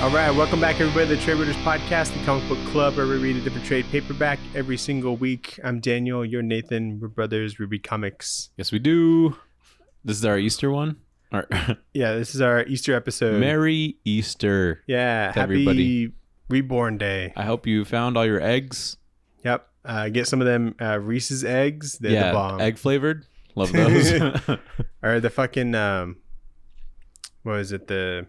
All right, welcome back, everybody, to the Trade Waiters podcast, the comic book club where we read a different trade paperback every single week. I'm Daniel. You're Nathan. We're brothers. We read comics. Yes, we do. This is our Easter one. Yeah, this is our Easter episode. Merry Easter. Yeah, happy everybody. Reborn Day. I hope you found all your eggs. Yep. Get some of them Reese's eggs. They're the bomb. Egg flavored. Love those. Or the fucking what is it?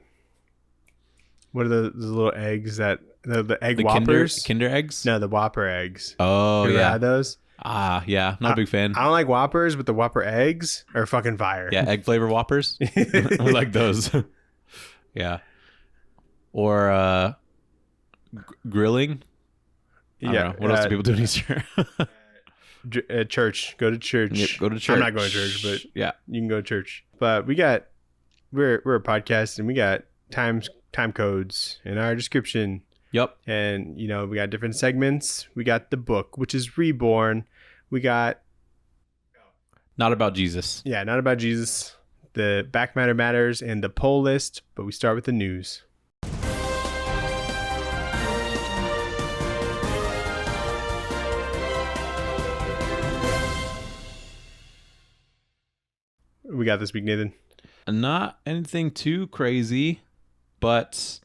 What are the little eggs that the egg Whoppers? Kinder eggs? No, the Whopper eggs. Oh, you ever yeah. had those? Yeah. Not a big fan. I don't like Whoppers, but the Whopper eggs are fucking fire. Yeah, egg flavor Whoppers. I like those. Yeah. Or grilling. I don't know. What else do people do in Easter? Church. Go to church. Yep, go to church. I'm not going to church, but yeah, you can go to church. But we're a podcast, and we got time codes in our description. Yep. And we got different segments. We got the book, which is Reborn. We got Not About Jesus. Yeah, Not About Jesus. The Back Matter Matters and the poll list. But we start with the news. We got this week, Nathan. Not anything too crazy, but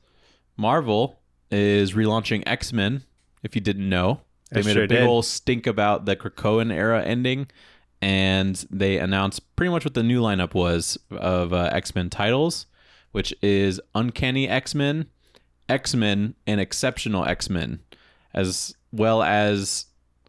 Marvel is relaunching X-Men, if you didn't know. They made a big old stink about the Krakoan era ending, and they announced pretty much what the new lineup was of X-Men titles, which is Uncanny X-Men, X-Men, and Exceptional X-Men, as well as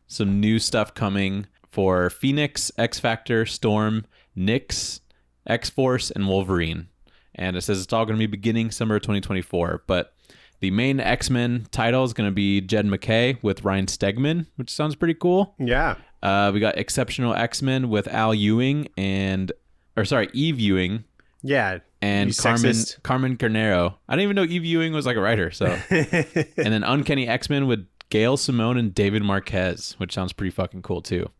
some new stuff coming for Phoenix, X-Factor, Storm, Nyx, X-Force, and Wolverine. And it says it's all going to be beginning summer 2024. But the main X-Men title is going to be Jed McKay with Ryan Stegman, which sounds pretty cool. Yeah. We got Exceptional X-Men with Eve Ewing. Yeah. And Carmen Carnero. I didn't even know Eve Ewing was like a writer. So, and then Uncanny X-Men with Gail Simone and David Marquez, which sounds pretty fucking cool too.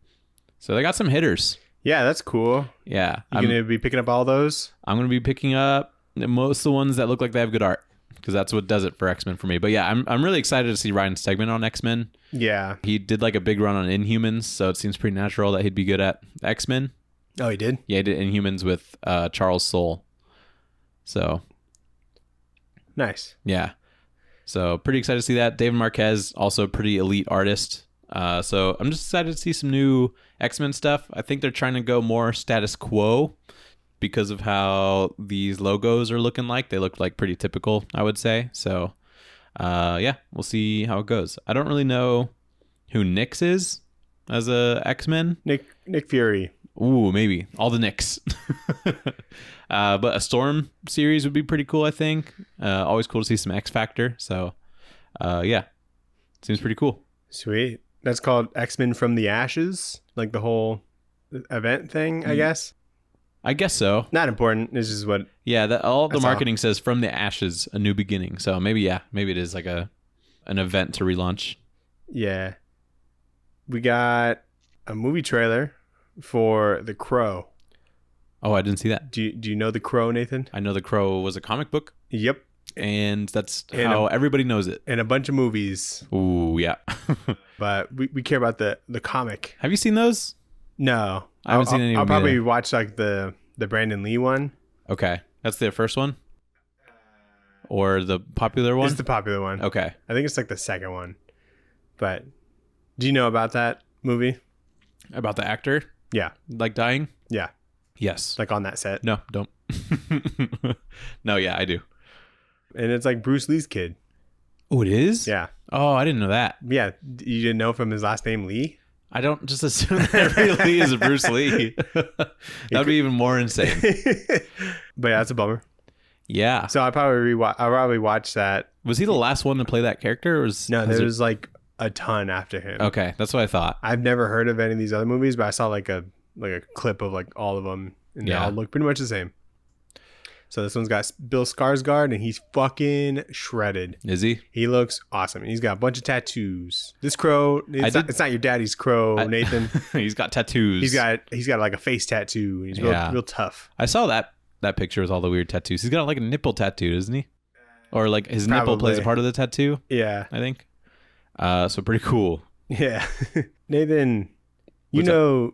So they got some hitters. Yeah, that's cool. Yeah. You going to be picking up all those? I'm going to be picking up most of the ones that look like they have good art, because that's what does it for X-Men for me. But yeah, I'm really excited to see Ryan Stegman on X-Men. Yeah. He did like a big run on Inhumans, so it seems pretty natural that he'd be good at X-Men. Oh, he did? Yeah, he did Inhumans with Charles Soule. So. Nice. Yeah. So pretty excited to see that. David Marquez, also a pretty elite artist. So I'm just excited to see some new X-Men stuff. I think they're trying to go more status quo because of how these logos are looking like. They look like pretty typical, I would say. So, yeah, we'll see how it goes. I don't really know who Nyx is as a X-Men. Nick Fury. Ooh, maybe. All the Nyx. But a Storm series would be pretty cool, I think. Always cool to see some X-Factor. So, yeah, seems pretty cool. Sweet. That's called X-Men from the Ashes, like the whole event thing, I guess. I guess so. Not important. This is what. Yeah, all the marketing says from the ashes, a new beginning. So maybe it is like an event to relaunch. Yeah. We got a movie trailer for The Crow. Oh, I didn't see that. Do you know The Crow, Nathan? I know The Crow was a comic book. Yep. And that's how everybody knows it. And a bunch of movies. Ooh, yeah. But we care about the comic. Have you seen those? No. I haven't seen any of them. I'll probably watch like the Brandon Lee one. Okay. That's the first one? Or the popular one? It's the popular one. Okay. I think it's like the second one. But do you know about that movie? About the actor? Yeah. Like dying? Yeah. Yes. Like on that set? No, don't. No, yeah, I do. And it's like Bruce Lee's kid. Oh, it is? Yeah. Oh, I didn't know that. Yeah. You didn't know from his last name Lee? I don't just assume that every Lee is a Bruce Lee. That'd be even more insane. But yeah, that's a bummer. Yeah. So I'll probably watch that. Was he the last one to play that character? Or no, there was like a ton after him. Okay, that's what I thought. I've never heard of any of these other movies, but I saw like a clip of like all of them, and they all look pretty much the same. So this one's got Bill Skarsgård, and he's fucking shredded. Is he? He looks awesome. He's got a bunch of tattoos. This crow, it's not your daddy's crow, Nathan. He's got tattoos. He's got like a face tattoo. He's real tough. I saw that picture with all the weird tattoos. He's got like a nipple tattoo, doesn't he? or like his nipple plays a part of the tattoo. Yeah, I think. So pretty cool. Yeah. Nathan, you know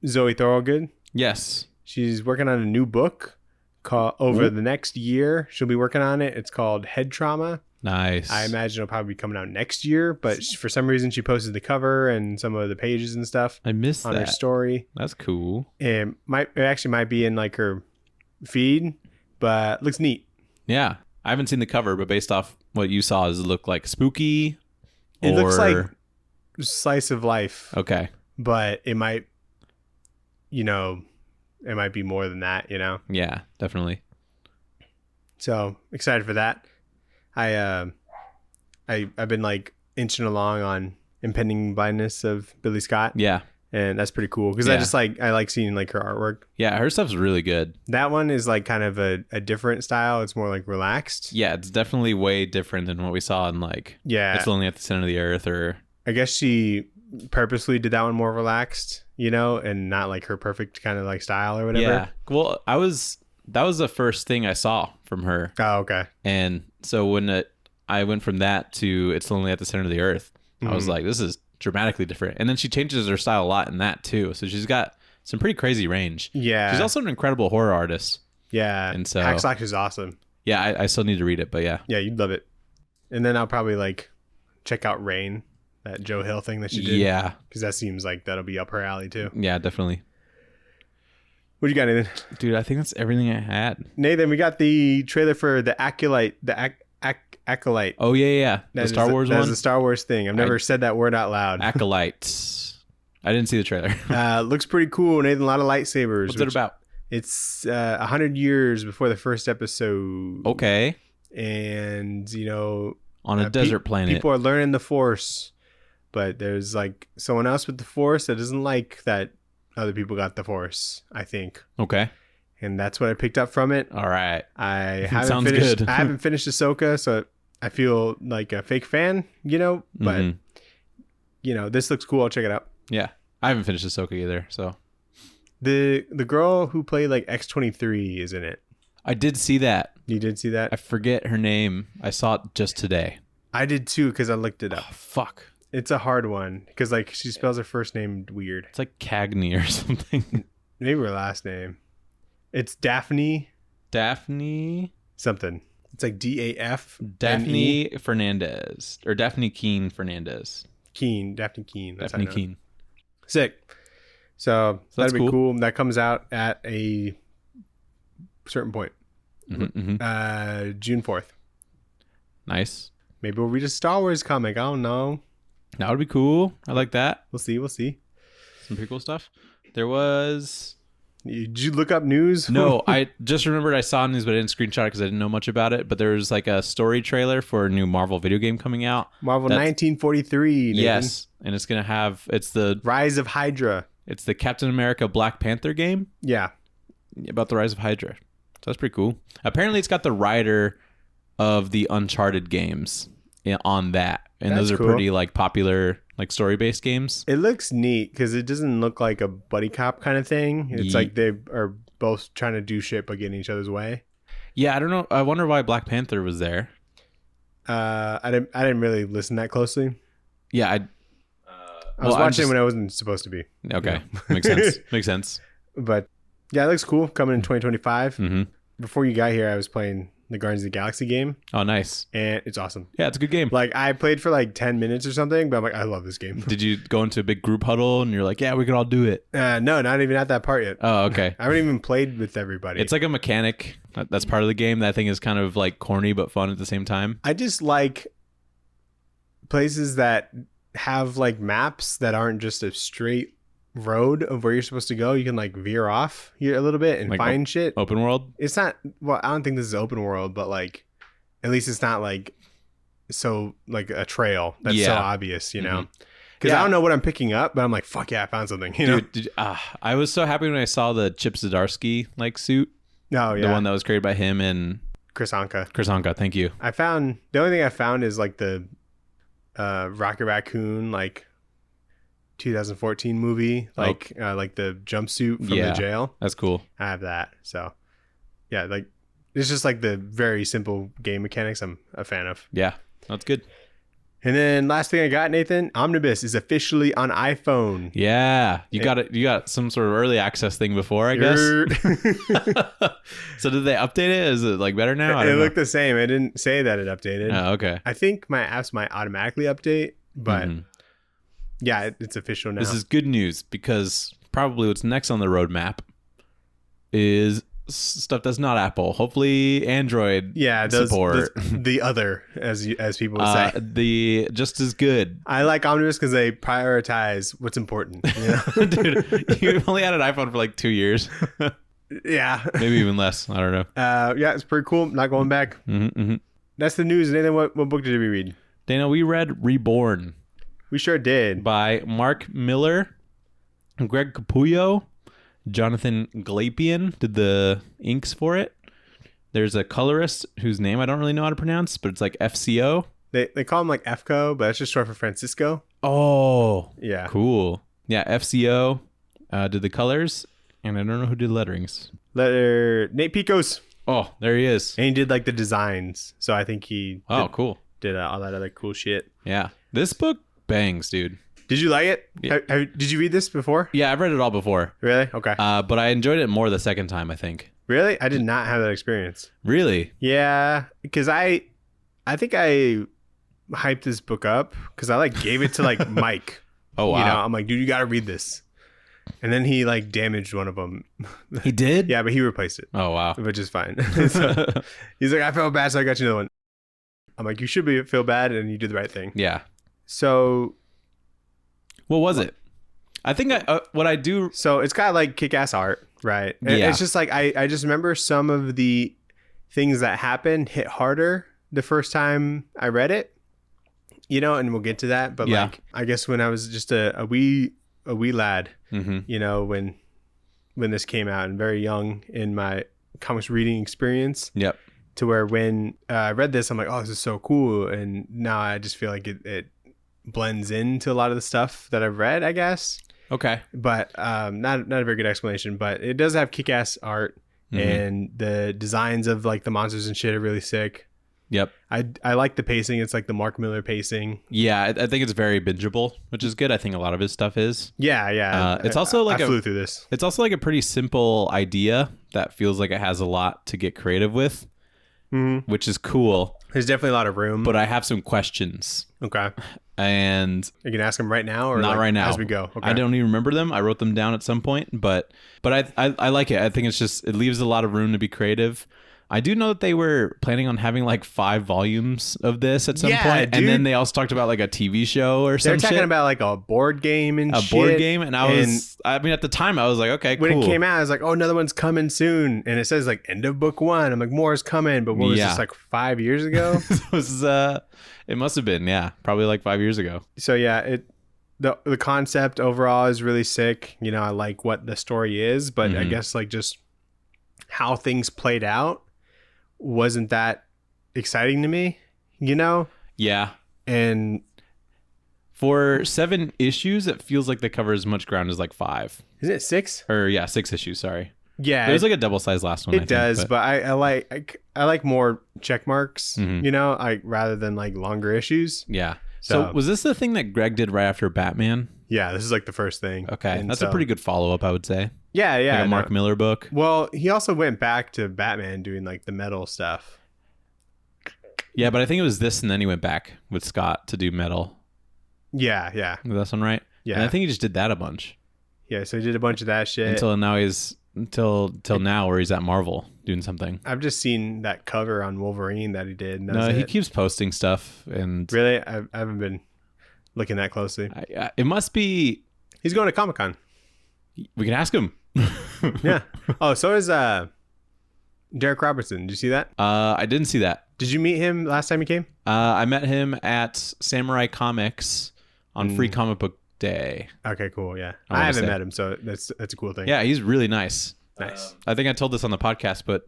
Zoe Thorogood? Yes. She's working on a new book called over the next year. She'll be working on it. It's called Head Trauma. Nice. I imagine it'll probably be coming out next year, but for some reason she posted the cover and some of the pages and stuff. I missed on that. Her story. That's cool. It actually might be in like her feed, but looks neat. Yeah. I haven't seen the cover, but based off what you saw, does it look like spooky? It looks like slice of life. Okay. But it might, it might be more than that, Yeah, definitely. So excited for that. I've been like inching along on Impending Blindness of Billy Scott. Yeah. And that's pretty cool because I like seeing like her artwork. Yeah, her stuff's really good. That one is like kind of a different style. It's more like relaxed. Yeah, it's definitely way different than what we saw in like It's Only at the Center of the Earth or I guess she purposely did that one more relaxed, and not like her perfect kind of like style or whatever. Yeah. Well, that was the first thing I saw from her. Oh, okay. And so when I went from that to It's Only at the Center of the Earth, I was like, this is dramatically different. And then she changes her style a lot in that too. So she's got some pretty crazy range. Yeah. She's also an incredible horror artist. Yeah. And so Hack Slack is awesome. Yeah, I still need to read it, but yeah. Yeah, you'd love it. And then I'll probably like check out Rain, that Joe Hill thing that she did. Yeah. Because that seems like that'll be up her alley too. Yeah, definitely. What do you got, Nathan? Dude, I think that's everything I had. Nathan, we got the trailer for the Acolyte. Acolyte. Oh, yeah. The Star Wars one? That's a Star Wars thing. I've never said that word out loud. Acolyte. I didn't see the trailer. Looks pretty cool, Nathan. A lot of lightsabers. What's it about? It's 100 years before the first episode. Okay. And, on a desert planet. People are learning the Force, but there's like someone else with the Force that doesn't like that other people got the Force, I think. Okay. And that's what I picked up from it. All right. I haven't finished Ahsoka, so I feel like a fake fan, but this looks cool. I'll check it out. Yeah. I haven't finished Ahsoka either, so. The girl who played like X-23 is in it. I did see that. You did see that? I forget her name. I saw it just today. I did too because I looked it up. Oh, fuck. It's a hard one because like she spells her first name weird. It's like Cagney or something. Maybe her last name. It's Daphne. Daphne? Something. It's like D-A-F. Daphne Fernandez. Or Daphne Keene Fernandez. Daphne Keene. Daphne Keene. Sick. So that'd be cool. That comes out at a certain point. June 4th. Nice. Maybe we'll read a Star Wars comic. I don't know. That would be cool. I like that. We'll see. Some pretty cool stuff. There was... Did you look up news? No, I just remembered I saw news, but I didn't screenshot it because I didn't know much about it. But there was like a story trailer for a new Marvel video game coming out. Marvel 1943. Nathan. Yes. And it's going to have... It's the... Rise of Hydra. It's the Captain America Black Panther game. Yeah. About the rise of Hydra. So that's pretty cool. Apparently, it's got the writer of the Uncharted games on that. And those are cool. Pretty like popular like story-based games. It looks neat because it doesn't look like a buddy cop kind of thing. It's like they are both trying to do shit but getting each other's way. Yeah, I don't know. I wonder why Black Panther was there. I didn't really listen that closely. Yeah, I was watching when I wasn't supposed to be. Okay, makes sense. Makes sense. But yeah, it looks cool. Coming in 2025. Mm-hmm. Before you got here, I was playing the Guardians of the Galaxy game. Oh, nice. And it's awesome. Yeah, it's a good game. Like, I played for like 10 minutes or something, but I'm like, I love this game. Did you go into a big group huddle and you're like, yeah, we could all do it? No, not even at that part yet. Oh, okay. I haven't even played with everybody. It's like a mechanic. That's part of the game. That thing is kind of like corny but fun at the same time. I just like places that have like maps that aren't just a straight road of where you're supposed to go. You can like veer off here a little bit and like find shit. Open world? It's not, well, I don't think this is open world, but like at least it's not like so like a trail that's so obvious, you know? Because I don't know what I'm picking up, but I'm like, fuck yeah, I found something, you know? I was so happy when I saw the Chip Zdarsky like suit. Oh, yeah. The one that was created by him and Chris Anka. Chris Anka, thank you. The only thing I found is like the Rocket Raccoon like 2014 movie, like the jumpsuit from the jail. That's cool. I have that. So yeah, like it's just like the very simple game mechanics I'm a fan of. Yeah, that's good. And then last thing I got, Nathan, Omnibus is officially on iPhone. Yeah, you got it. You got some sort of early access thing before, I guess. So did they update it? Is it like better now? It looked the same. It didn't say that it updated. Oh, okay. I think my apps might automatically update, but yeah, it's official now. This is good news because probably what's next on the roadmap is stuff that's not Apple. Hopefully Android support. The other, as people would say. The just as good. I like Omnibus because they prioritize what's important. You know? Dude, you only had an iPhone for like 2 years. Yeah. Maybe even less. I don't know. Yeah, it's pretty cool. Not going back. That's the news. Nathan, what book did we read? Dana, we read Reborn. We sure did. By Mark Miller, Greg Capullo, Jonathan Glapian did the inks for it. There's a colorist whose name I don't really know how to pronounce, but it's like FCO. They call him like FCO, but that's just short for Francisco. Oh, yeah, cool. Yeah, FCO did the colors, and I don't know who did letterings. Nate Picos. Oh, there he is. And he did like the designs, so I think he. Cool. Did all that other cool shit. Yeah, this book bangs, dude. Did you like it? Yeah. Did you read this before? Yeah, I've read it all before. Really? Okay. But I enjoyed it more the second time, I think. Really? I did not have that experience. Really? Yeah, because I think I hyped this book up because I like gave it to like Mike. Oh wow! You know, I'm like, dude, you got to read this. And then he like damaged one of them. He did? Yeah, but he replaced it. Oh wow! Which is fine. So, he's like, I felt bad, so I got you another one. I'm like, you should feel bad, and you did the right thing. Yeah. So. What was it? I think what I do. So it's got like kick-ass art, right? Yeah. It's just like I just remember some of the things that happened hit harder the first time I read it, you know, and we'll get to that. But like, I guess when I was just a wee lad, you know, when this came out and very young in my comics reading experience. Yep. To where when I read this, I'm like, oh, this is so cool. And now I just feel like it blends into a lot of the stuff that I've read, I guess. Okay. But not a very good explanation, but it does have kick-ass art and the designs of like the monsters and shit are really sick. Yep. I like the pacing. It's like the Mark Miller pacing. Yeah, I think it's very bingeable, which is good. I think a lot of his stuff is. Yeah. It's also like I flew through this. It's also like a pretty simple idea that feels like it has a lot to get creative with, which is cool. There's definitely a lot of room. But I have some questions. Okay. And you can ask them right now or not like right now as we go. Okay. I don't even remember them. I wrote them down at some point, but I like it. I think it's just, it leaves a lot of room to be creative. I do know that they were planning on having like 5 volumes of this at some point, dude. And then they also talked about like a TV show or something. They're talking about like a board game and shit. Board game, and I mean, at the time I was like, okay, cool. When it came out, I was like, oh, another one's coming soon, and it says like end of book 1. I'm like, more is coming, but what was this, like 5 years ago? It must have been, probably like 5 years ago. So yeah, the concept overall is really sick. You know, I like what the story is, but I guess like just how things played out wasn't that exciting to me, you know? Yeah. And for 7 issues, it feels like they cover as much ground as like 5. Is it 6? Or 6 issues, sorry. Yeah. There's like a double sized last one. It does, but I like more check marks, you know, rather than like longer issues. Yeah. So was this the thing that Greg did right after Batman? Yeah, this is like the first thing. Okay. And that's a pretty good follow-up, I would say. Yeah. Like a Mark Miller book. Well, he also went back to Batman doing like the metal stuff. Yeah, but I think it was this, and then he went back with Scott to do metal. Yeah. Is that sound right? Yeah. And I think he just did that a bunch. Yeah, so he did a bunch of that shit. Until now where he's at Marvel doing something. I've just seen that cover on Wolverine that he did. No, he keeps posting stuff. And really? I haven't been looking that closely. It must be... He's going to Comic-Con. We can ask him. Yeah. Oh, so is Derek Robertson. Did you see that? I didn't see that. Did you meet him last time he came? I met him at Samurai Comics on Free Comic Book Day. Okay, cool. Yeah. I haven't met him, so that's a cool thing. Yeah, he's really nice. Nice. I think I told this on the podcast, but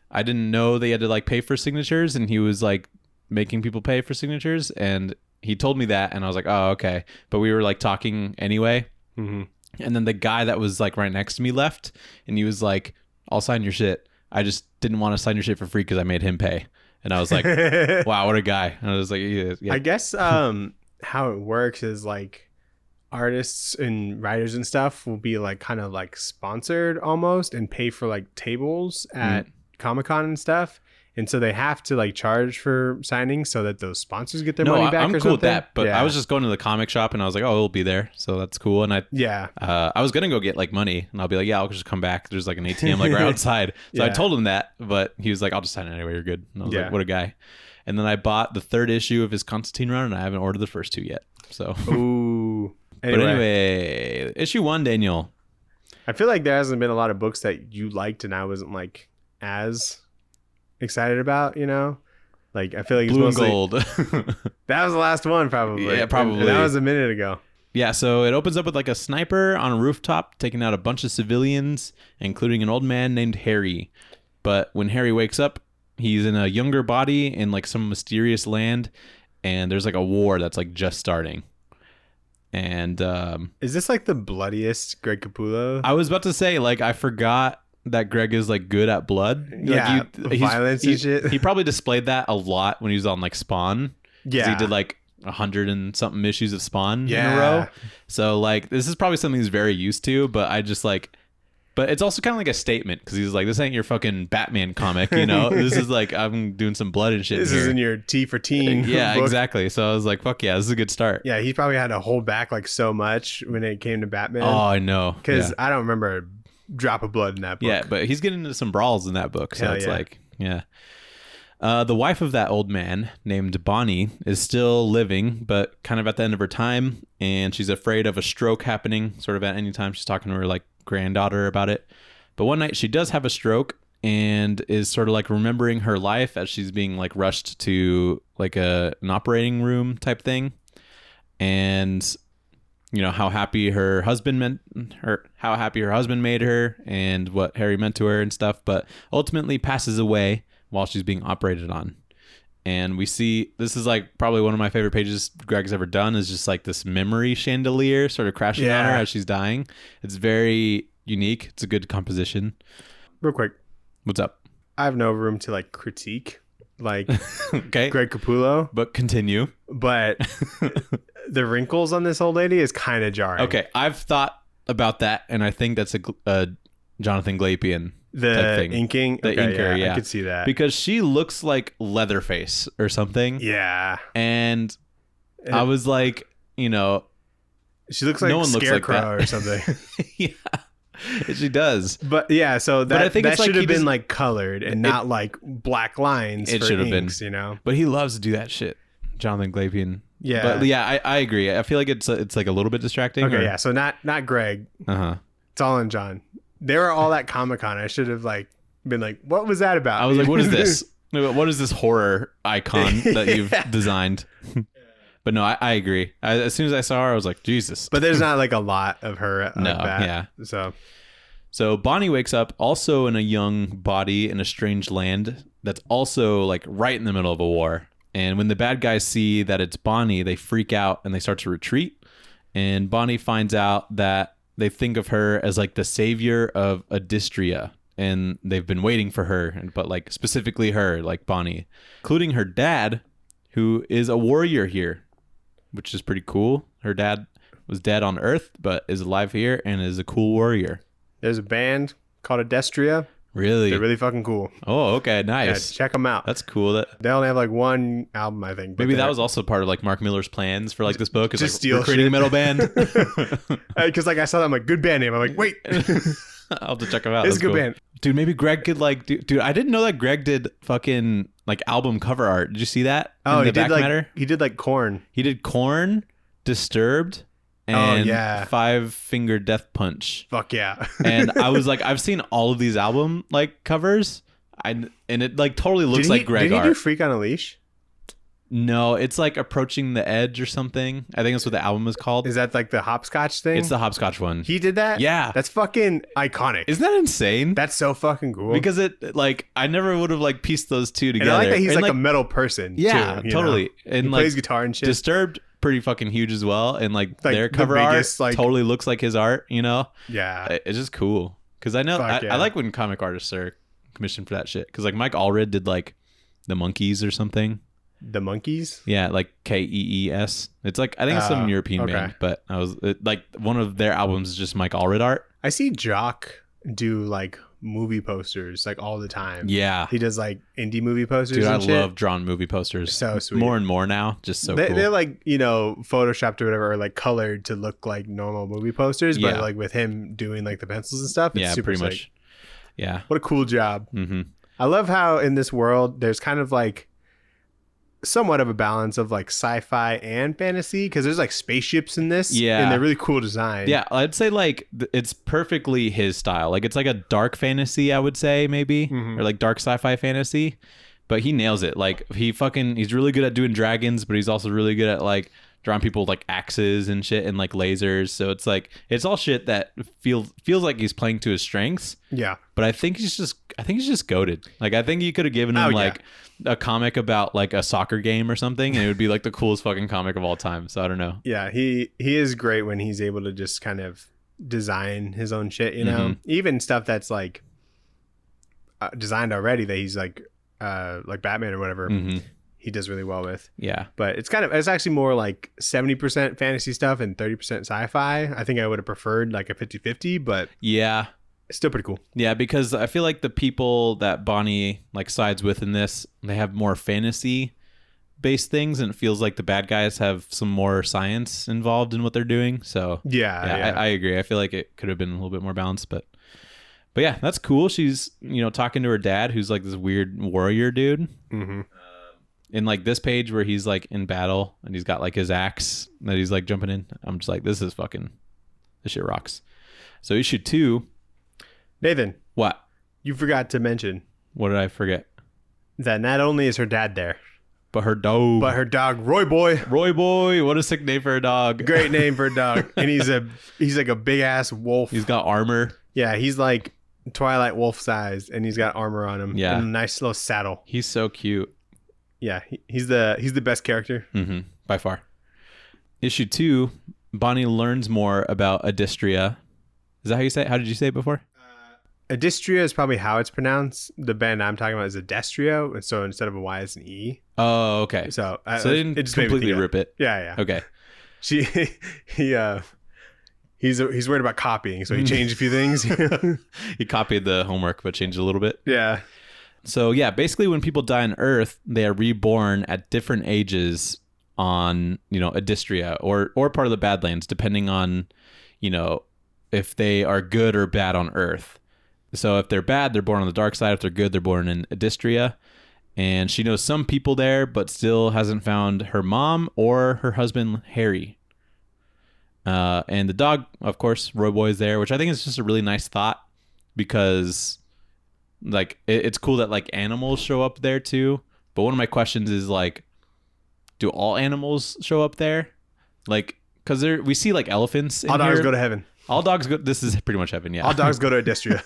I didn't know they had to like pay for signatures, and he was like making people pay for signatures, and he told me that, and I was like, oh, okay. But we were like talking anyway. And then the guy that was like right next to me left, and he was like, I'll sign your shit. I just didn't want to sign your shit for free because I made him pay. And I was like, wow, what a guy. And I was like, yeah. I guess how it works is like artists and writers and stuff will be like kind of like sponsored almost and pay for like tables at Comic-Con and stuff. And so they have to like charge for signing so that those sponsors get their money back. I'm or cool something. with that. But I was just going to the comic shop and I was like, oh, it'll be there. So that's cool. And I was going to go get like money and I'll be like, yeah, I'll just come back. There's like an ATM like right outside. So I told him that, but he was like, I'll just sign it anyway. You're good. And I was like, what a guy. And then I bought the 3rd issue of his Constantine run and I haven't ordered the first 2 yet. So, ooh. But anyway, issue 1, Daniel. I feel like there hasn't been a lot of books that you liked and I wasn't like as excited about, you know? Like I feel like Blue it's and Gold. That was the last one probably. Yeah, probably. And that was a minute ago. Yeah, so it opens up with like a sniper on a rooftop taking out a bunch of civilians, including an old man named Harry. But when Harry wakes up, he's in a younger body in like some mysterious land, and there's like a war that's like just starting. And is this like the bloodiest Greg Capullo? I was about to say, like, I forgot that Greg is like good at blood. Yeah, like, violence and shit. He probably displayed that a lot when he was on like Spawn. Yeah, he did like 100 and something issues of Spawn in a row. So like this is probably something he's very used to. But I just like, but it's also kind of like a statement because he's like, this ain't your fucking Batman comic, you know. This is like I'm doing some blood and shit. This isn't your T for teen. Yeah, book. Exactly. So I was like, fuck yeah, this is a good start. Yeah, he probably had to hold back like so much when it came to Batman. Oh, I know. Because I don't remember a drop of blood in that book. Yeah, but he's getting into some brawls in that book. So it's like, yeah. The wife of that old man named Bonnie is still living, but kind of at the end of her time. And she's afraid of a stroke happening sort of at any time. She's talking to her like granddaughter about it. But one night she does have a stroke and is sort of like remembering her life as she's being like rushed to like an operating room type thing. And you know how happy her husband made her and what Harry meant to her and stuff, but ultimately passes away while she's being operated on. And we see, this is like probably one of my favorite pages Greg's ever done, is just like this memory chandelier sort of crashing on her as she's dying. It's very unique. It's a good composition. Real quick. What's up? I have no room to like critique like okay. Greg Capullo. But continue. But the wrinkles on this old lady is kind of jarring. Okay. I've thought about that and I think that's a Jonathan Glapian the thing. Inking. The inker, yeah. I could see that. Because she looks like Leatherface or something. Yeah. And I was like, you know, she looks like no one Scarecrow looks like that. or something. Yeah, she does. But yeah, so that, I think that it's like should have he been just- like colored and not like black lines. It for should have been. inks, you know. But he loves to do that shit. Jonathan Glapian. Yeah. But yeah, I agree. I feel like it's like a little bit distracting. Okay, yeah. So not Greg. Uh-huh. It's all in John. They were all at Comic-Con. I should have like been like, what was that about? I was like, what is this? What is this horror icon that you've designed? But no, I agree. As soon as I saw her, I was like, Jesus. But there's not like a lot of her like that. Yeah. So Bonnie wakes up also in a young body in a strange land that's also like right in the middle of a war. And when the bad guys see that it's Bonnie, they freak out and they start to retreat. And Bonnie finds out that they think of her as like the savior of Adistria. And they've been waiting for her, but like specifically her, like Bonnie, including her dad, who is a warrior here, which is pretty cool. Her dad was dead on Earth, but is alive here and is a cool warrior. There's a band called Adestria. Really? They're really fucking cool. Oh, okay. Nice. Yeah, check them out. That's cool. They only have like one album, I think. Maybe that was also part of like Mark Miller's plans for like this book. Is just like steal we're creating shit. a metal band. Because like I saw that, I'm like, good band name. I'm like, wait. I'll have to check them out. It's That's a good cool. band. Dude, maybe Greg could like dude, I didn't know that Greg did fucking like album cover art. Did you see that? Oh, in the he did back like matter? he did like Korn. He did Korn, Disturbed, and yeah. Five Finger Death Punch. Fuck yeah. And I was like, I've seen all of these album like covers. And it like totally looks like Greg did he art. do Freak on a Leash? No, it's like Approaching the Edge or something. I think that's what the album is called. Is that like the hopscotch thing? It's the hopscotch one. He did that? Yeah. That's fucking iconic. Isn't that insane? That's so fucking cool. Because it like I never would have like pieced those two together. And I like that he's And, like a metal person. yeah, too, you totally. know? And He like plays guitar and shit. Disturbed, pretty fucking huge as well. And like Like, their the cover biggest, art like- totally looks like his art. You know, yeah. It's just cool. Because I know Fuck yeah. I like when comic artists are commissioned for that shit. Because like Mike Allred did like the Monkees or something. The Monkees? Yeah, like Kees. It's like I think it's some European band, but like one of their albums is just Mike Allred art. I see Jock do like movie posters like all the time. Yeah, he does like indie movie posters. Dude, and I love drawing movie posters. So sweet. More and more now, just so cool. They're like, you know, photoshopped or whatever, or like colored to look like normal movie posters, but like with him doing like the pencils and stuff, it's super pretty sick. much. Yeah, what a cool job. Mm-hmm. I love how in this world there's kind of like somewhat of a balance of like sci-fi and fantasy, because there's like spaceships in this, and they're really cool design. Yeah, I'd say like it's perfectly his style. Like it's like a dark fantasy, I would say maybe, or like dark sci-fi fantasy, but he nails it. Like he's really good at doing dragons, but he's also really good at like drawing people with like axes and shit and like lasers. So it's like it's all shit that feels like he's playing to his strengths. Yeah, but I think he's just goated. Like I think you could have given him a comic about like a soccer game or something, and it would be like the coolest fucking comic of all time. So I don't know. Yeah, he is great when he's able to just kind of design his own shit, you know? Even stuff that's like designed already that he's like Batman or whatever. He does really well with. Yeah. But it's actually more like 70% fantasy stuff and 30% sci-fi. I think I would have preferred like a 50-50, but yeah. It's still pretty cool. Yeah, because I feel like the people that Bonnie like sides with in this, they have more fantasy based things, and it feels like the bad guys have some more science involved in what they're doing. So yeah. I agree. I feel like it could have been a little bit more balanced, but yeah, that's cool. She's, you know, talking to her dad, who's like this weird warrior dude. In like this page where he's like in battle and he's got like his axe that he's like jumping in, I'm just like, this shit rocks. So issue 2. Nathan, what? You forgot to mention. What did I forget? That not only is her dad there, but her dog, Roy Boy. What a sick name for a dog. Great name for a dog. And he's like a big ass wolf. He's got armor. Yeah, he's like Twilight Wolf size, and he's got armor on him. Yeah, and a nice little saddle. He's so cute. Yeah, he's the best character. By far. Issue 2, Bonnie learns more about Adistria. Is that how you say it? How did you say it before? Adistria is probably how it's pronounced. The band I'm talking about is Adestria, and so instead of a Y, it's an E. Oh, okay. So they didn't completely rip it. Yeah. Okay. He's worried about copying, so he changed a few things. He copied the homework, but changed a little bit. Yeah. So yeah, basically when people die on Earth, they are reborn at different ages on, you know, Adistria or part of the Badlands, depending on, you know, if they are good or bad on Earth. So if they're bad, they're born on the dark side. If they're good, they're born in Adistria. And she knows some people there, but still hasn't found her mom or her husband, Harry. And the dog, of course, Roy Boy is there, which I think is just a really nice thought, because like it's cool that like animals show up there too. But one of my questions is like, do all animals show up there? Like, because we see like elephants. All dogs go to heaven. All dogs go. This is pretty much heaven. Yeah. All dogs go to Adistria.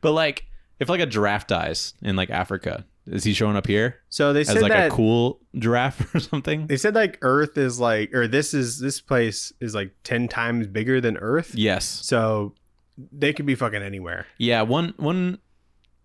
But like, if like a giraffe dies in like Africa, is he showing up here? So they said as like that, a cool giraffe or something. They said like Earth is like, or this place is like 10 times bigger than Earth. Yes. So they could be fucking anywhere. Yeah. One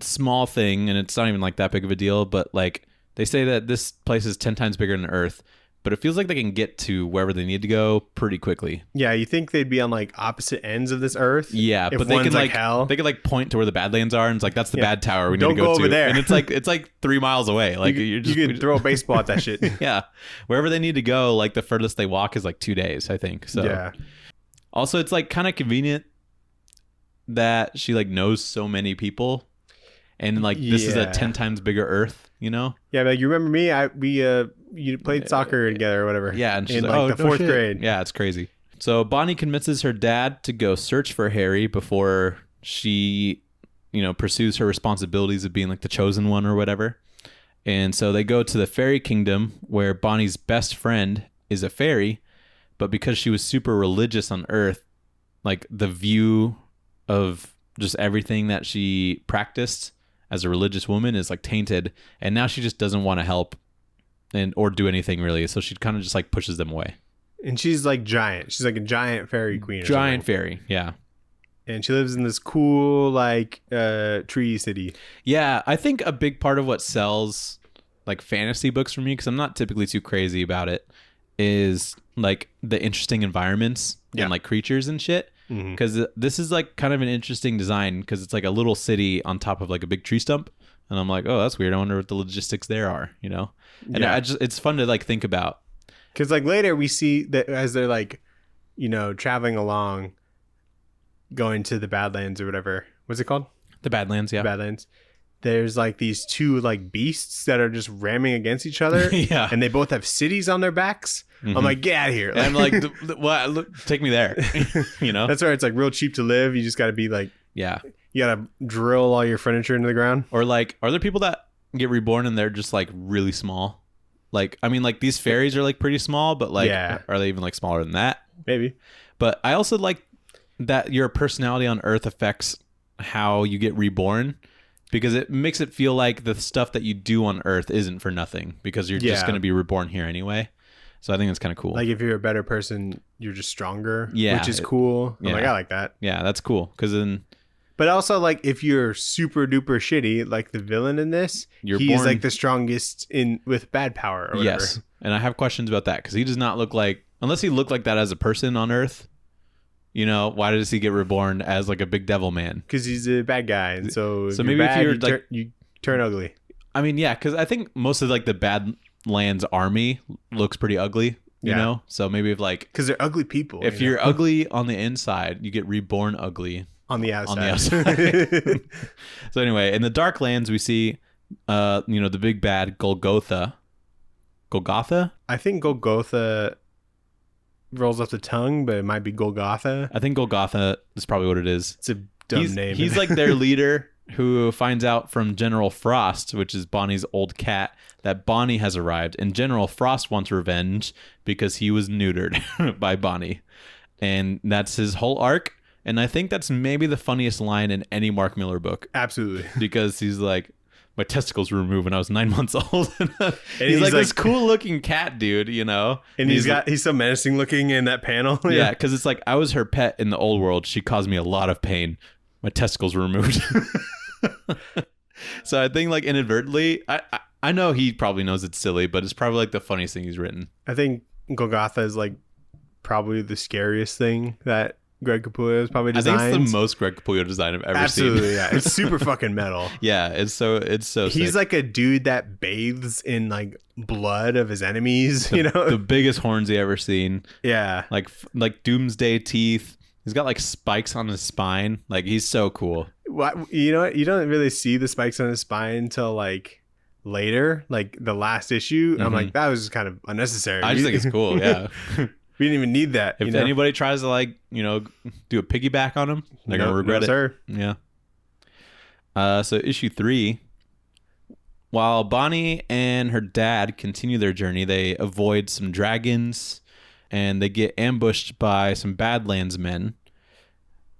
small thing, and it's not even like that big of a deal, but like they say that this place is 10 times bigger than Earth, but it feels like they can get to wherever they need to go pretty quickly. Yeah, you think they'd be on like opposite ends of this Earth? Yeah, but they can like hell. They could like point to where the Badlands are, and it's like that's the bad tower we need to go over to. There. And it's like 3 miles away. Like you could throw a baseball at that shit. Yeah, wherever they need to go, like the furthest they walk is like 2 days, I think. So yeah. Also, it's like kind of convenient that she like knows so many people, and like this is a 10 times bigger Earth, you know? Yeah, like you remember me? You played soccer together or whatever. Yeah, and she's in like the 4th grade. Yeah, it's crazy. So Bonnie convinces her dad to go search for Harry before she, you know, pursues her responsibilities of being like the chosen one or whatever. And so they go to the fairy kingdom where Bonnie's best friend is a fairy, but because she was super religious on Earth, like the view of just everything that she practiced as a religious woman is like tainted, and now she just doesn't want to help or do anything really, so she kind of just like pushes them away. And she's like giant. She's like a giant fairy queen. Giant fairy, yeah. and she lives in this cool like tree city. Yeah, I think a big part of what sells like fantasy books for me, because I'm not typically too crazy about it, is like the interesting environments and like creatures and shit. Because this is like kind of an interesting design, because it's like a little city on top of like a big tree stump, and I'm like, oh, that's weird. I wonder what the logistics there are, you know? And it's fun to like think about. Because like later we see that as they're like, you know, traveling along, going to the Badlands or whatever. What's it called? The Badlands, yeah. Badlands. There's like these two like beasts that are just ramming against each other. Yeah. And they both have cities on their backs. I'm like, get out of here. And I'm like, what? Look, take me there. You know? That's where it's like real cheap to live. You just got to be like, yeah. You got to drill all your furniture into the ground. Or like, are there people that get reborn and they're just like really small? Like, I mean, like these fairies are like pretty small, but like, are they even like smaller than that? Maybe. But I also like that your personality on Earth affects how you get reborn, because it makes it feel like the stuff that you do on Earth isn't for nothing, because you're just going to be reborn here anyway. So I think that's kind of cool. Like if you're a better person, you're just stronger, yeah, which is cool. I'm like, I like that. Yeah, that's cool. Because then... But also, like, if you're super duper shitty, like the villain in this, he's like the strongest with bad power or whatever. Yes. And I have questions about that, because he does not look like... Unless he looked like that as a person on Earth, you know, why does he get reborn as like a big devil man? Because he's a bad guy. And so maybe bad, if you're like... you turn ugly. I mean, yeah, because I think most of like the Badlands army looks pretty ugly, you know? So maybe if like... Because they're ugly people. If you're ugly on the inside, you get reborn ugly. On the outside. On the outside. So anyway, in the Darklands, we see, you know, the big bad Golgotha. Golgotha? I think Golgotha rolls off the tongue, but it might be Golgotha. I think Golgotha is probably what it is. It's a dumb name. He's like their leader, who finds out from General Frost, which is Bonnie's old cat, that Bonnie has arrived. And General Frost wants revenge because he was neutered by Bonnie. And that's his whole arc. And I think that's maybe the funniest line in any Mark Miller book. Absolutely. Because he's like, my testicles were removed when I was 9 months old. And he's like this cool looking cat dude, you know? And he's so menacing looking in that panel. Yeah, because it's like, I was her pet in the old world. She caused me a lot of pain. My testicles were removed. So I think like inadvertently, I know he probably knows it's silly, but it's probably like the funniest thing he's written. I think Golgotha is like probably the scariest thing that Greg Capullo has probably designed. I think it's the most Greg Capullo design I've ever seen. Absolutely, yeah. It's super fucking metal. Yeah, it's so He's sick. like a dude that bathes in like blood of his enemies, you know? The biggest horns he ever seen. Yeah. Like doomsday teeth. He's got like spikes on his spine. Like he's so cool. You know what? You don't really see the spikes on his spine until like later, like the last issue. Mm-hmm. I'm like, that was just kind of unnecessary. I just think it's cool, yeah. We didn't even need that. If anybody tries to like, you know, do a piggyback on him, they're going to regret it. Sir. Yeah. So issue 3, while Bonnie and her dad continue their journey, they avoid some dragons and they get ambushed by some Badlands men.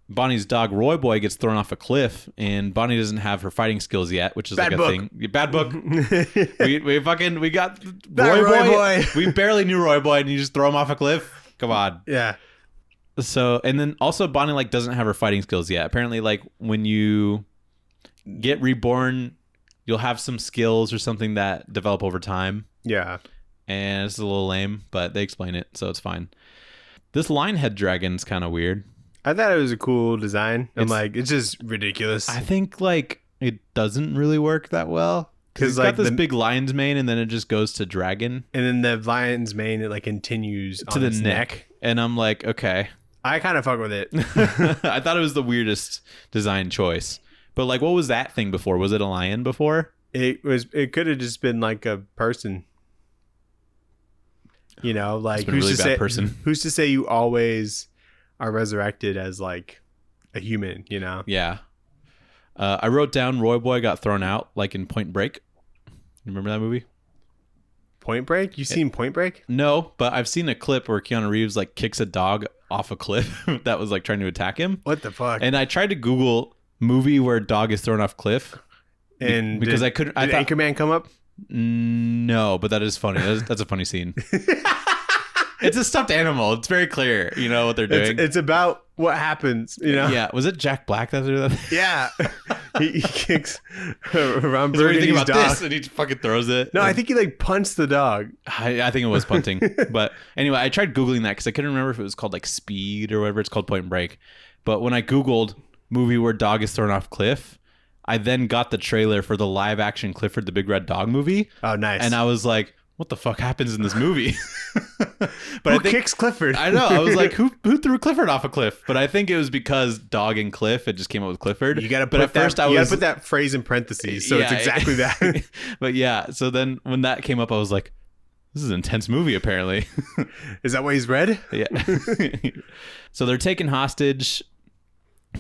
Bonnie's dog Roy Boy gets thrown off a cliff, and Bonnie doesn't have her fighting skills yet, which is bad like book. a thing. Bad book. we got Roy Boy. We barely knew Roy Boy, and you just throw him off a cliff. Come on. Yeah. So, and then also Bonnie like doesn't have her fighting skills yet. Apparently, like when you get reborn, you'll have some skills or something that develop over time. Yeah. And it's a little lame, but they explain it, so it's fine. This lion-head dragon's kind of weird. I thought it was a cool design. I'm like, it's just ridiculous. I think like it doesn't really work that well. Because it's like got this big lion's mane, and then it just goes to dragon. And then the lion's mane, it like continues to the neck. And I'm like, okay. I kind of fuck with it. I thought it was the weirdest design choice. But like, what was that thing before? Was it a lion before? It could have just been like a person. You know, like who's to say you always are resurrected as like a human, you know? Yeah. I wrote down Roy Boy got thrown out like in Point Break. You remember that movie? Point Break? You seen Point Break? No, but I've seen a clip where Keanu Reeves like kicks a dog off a cliff that was like trying to attack him. What the fuck? And I tried to Google movie where dog is thrown off cliff. And because I couldn't. Did Anchorman come up? No, but that is funny. That's a funny scene. It's a stuffed animal. It's very clear, what they're doing. It's about what happens, Yeah. Was it Jack Black that did that? Yeah. he kicks Ron Burgundy's dog. This? And he fucking throws it. No, I think he like punched the dog. I think it was punting. But anyway, I tried Googling that because I couldn't remember if it was called like Speed or whatever it's called, Point Break. But when I Googled movie where dog is thrown off cliff, I then got the trailer for the live action Clifford the Big Red Dog movie. Oh, nice. And I was like, what the fuck happens in this movie? But who kicks Clifford? I know. I was like, who threw Clifford off a cliff? But I think it was because Dog and Cliff, it just came up with Clifford. You gotta put that phrase in parentheses, so it's exactly that. But yeah, so then when that came up, I was like, this is an intense movie, apparently. Is that why he's red? Yeah. So they're taking hostage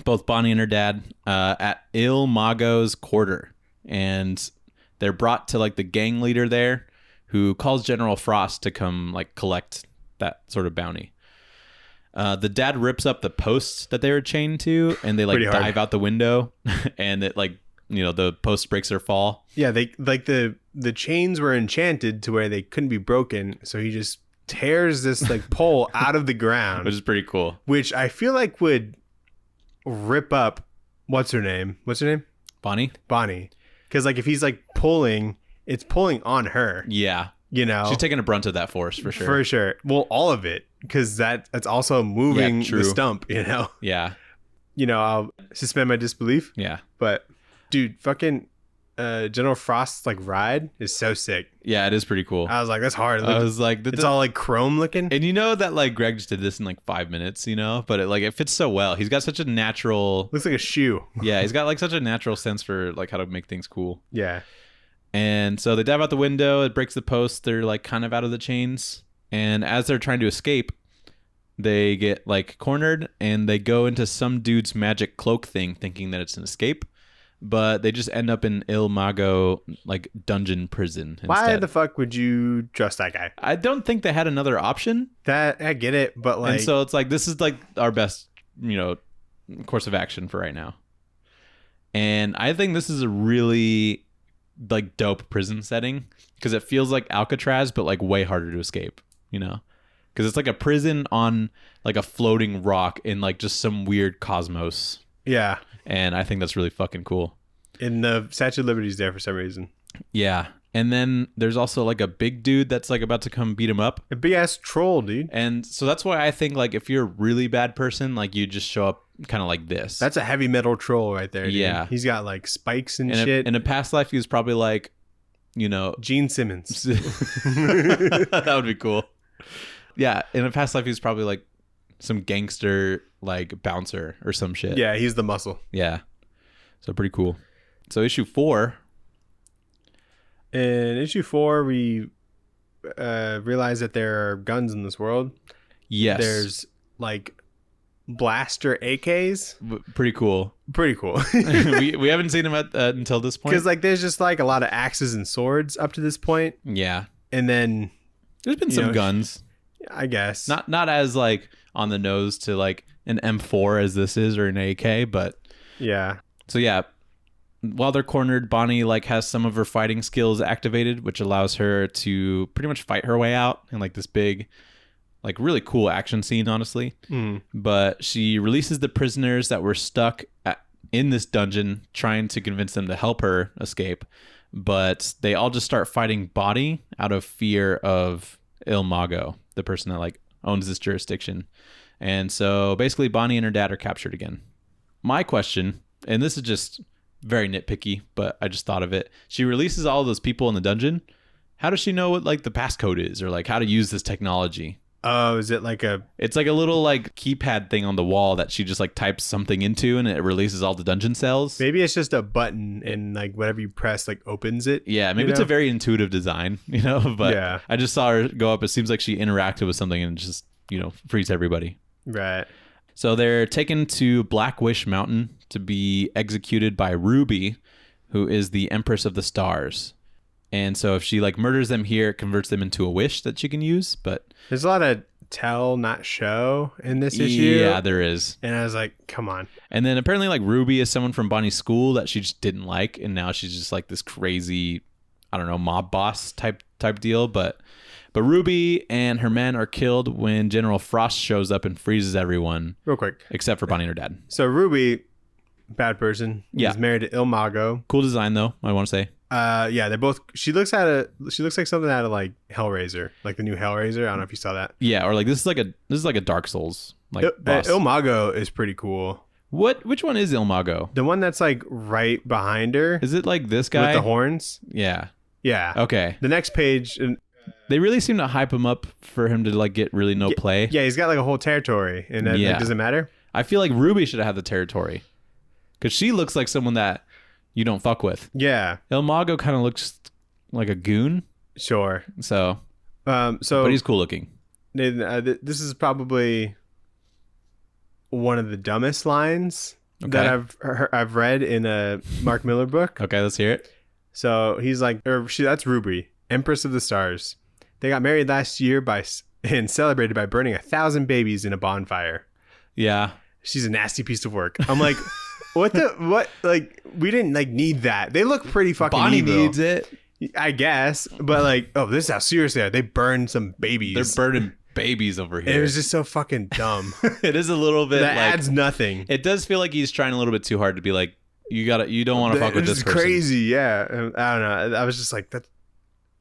both Bonnie and her dad at Il Mago's quarter. And they're brought to like the gang leader there, who calls General Frost to come like collect that sort of bounty. The dad rips up the posts that they were chained to, and they like dive out the window, and it like, the post breaks their fall. Yeah, they like the chains were enchanted to where they couldn't be broken, so he just tears this like pole out of the ground, which is pretty cool. Which I feel like would rip up what's her name? Bonnie. Because like if he's like pulling, it's pulling on her. Yeah. She's taking a brunt of that force for sure. For sure. Well, all of it, because that's also moving the stump, Yeah. I'll suspend my disbelief. Yeah. But dude, fucking General Frost's like ride is so sick. Yeah, it is pretty cool. I was like, that's hard. I was like, it's all like chrome looking. And that like Greg just did this in like 5 minutes, but it fits so well. He's got such a natural. Looks like a shoe. Yeah, he's got like such a natural sense for like how to make things cool. Yeah. And so they dive out the window. It breaks the post. They're like kind of out of the chains. And as they're trying to escape, they get like cornered and they go into some dude's magic cloak thing, thinking that it's an escape. But they just end up in Il Mago like dungeon prison instead. Why the fuck would you trust that guy? I don't think they had another option. That I get it, but like, and so it's like this is like our best, course of action for right now. And I think this is a really like dope prison setting because it feels like Alcatraz, but like way harder to escape. Because it's like a prison on like a floating rock in like just some weird cosmos. Yeah. And I think that's really fucking cool. And the Statue of Liberty's there for some reason. Yeah. And then there's also like a big dude that's like about to come beat him up. A big ass troll, dude. And so that's why I think like if you're a really bad person, like you just show up kind of like this. That's a heavy metal troll right there, dude. Yeah. He's got like spikes and shit. In a past life, he was probably like, Gene Simmons. That would be cool. Yeah. In a past life, he was probably like some gangster like bouncer or some shit. Yeah, he's the muscle. Yeah. So pretty cool. So issue 4. In issue 4, we realize that there are guns in this world. Yes. There's like blaster AKs. Pretty cool. we haven't seen them until this point. Because like there's just like a lot of axes and swords up to this point. Yeah. And then there's been some guns. I guess. Not as like on the nose to like an M4 as this is or an AK, but yeah. So yeah, while they're cornered, Bonnie like has some of her fighting skills activated, which allows her to pretty much fight her way out in like this big, like really cool action scene, honestly. But she releases the prisoners that were stuck in this dungeon, trying to convince them to help her escape. But they all just start fighting Bonnie out of fear of Il Mago, the person that like owns this jurisdiction. And so basically Bonnie and her dad are captured again. My question, and this is just very nitpicky, but I just thought of it. She releases all those people in the dungeon. How does she know what like the passcode is or like how to use this technology? Oh, is it like it's like a little like keypad thing on the wall that she just like types something into and it releases all the dungeon cells? Maybe it's just a button and like whatever you press like opens it. Yeah, maybe it's a very intuitive design, but yeah. I just saw her go up. It seems like she interacted with something and just, frees everybody. Right. So they're taken to Black Wish Mountain to be executed by Ruby, who is the Empress of the Stars. And so if she like murders them here, it converts them into a wish that she can use. But there's a lot of tell, not show in this issue. Yeah, there is. And I was like, come on. And then apparently like Ruby is someone from Bonnie's school that she just didn't like. And now she's just like this crazy, I don't know, mob boss type deal. But But Ruby and her men are killed when General Frost shows up and freezes everyone. Real quick. Except for Bonnie and her dad. So Ruby, bad person. Yeah. Is married to Il Mago. Cool design, though, I want to say. Yeah, they're both. She looks like something out of like Hellraiser, like the new Hellraiser. I don't know if you saw that. Yeah, or like this is like a Dark Souls boss. Il Mago is pretty cool. Which one is Il Mago? The one that's like right behind her. Is it like this guy with the horns? Yeah. Yeah. Okay. The next page. They really seem to hype him up for him to like get really no play. Yeah, he's got like a whole territory, and that like, doesn't matter. I feel like Ruby should have had the territory because she looks like someone that you don't fuck with. Yeah. Il Mago kind of looks like a goon. Sure. So but he's cool looking. This is probably one of the dumbest lines that I've read in a Mark Miller book. Okay, let's hear it. So he's like, that's Ruby, Empress of the Stars. They got married last year and celebrated by burning 1,000 babies in a bonfire. Yeah. She's a nasty piece of work. I'm like, what? Like, we didn't like need that. They look pretty fucking Bonnie evil. needs it, I guess. But like, oh, this is how serious they are. They burned some babies. They're burning babies over here. It was just so fucking dumb. It is a little bit. That adds nothing. It does feel like he's trying a little bit too hard to be like, you don't want to fuck with this person. Crazy, yeah. I don't know. I was just like, that.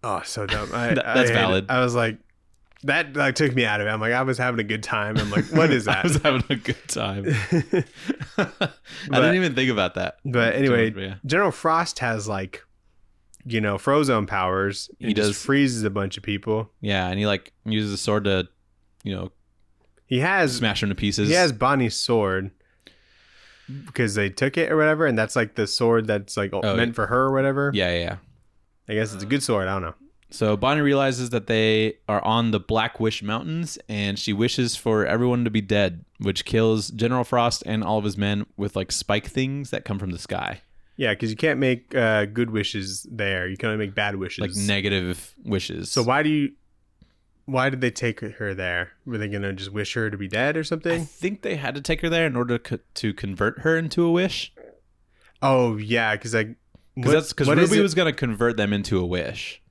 Oh, so dumb. That's valid. I was like, that like took me out of it. I'm like, I was having a good time. I'm like, what is that? I was having a good time. I didn't even think about that. But anyway, General Frost has like, Frozone powers. He just freezes a bunch of people. Yeah, and he like uses a sword to, he has smash them to pieces. He has Bonnie's sword because they took it or whatever, and that's like the sword that's like meant for her or whatever. Yeah. I guess it's a good sword. I don't know. So Bonnie realizes that they are on the Black Wish Mountains, and she wishes for everyone to be dead, which kills General Frost and all of his men with like spike things that come from the sky. Yeah, because you can't make good wishes there. You can only make bad wishes, like negative wishes. So why did they take her there? Were they gonna just wish her to be dead or something? I think they had to take her there in order to convert her into a wish. Oh yeah, because Ruby was gonna convert them into a wish.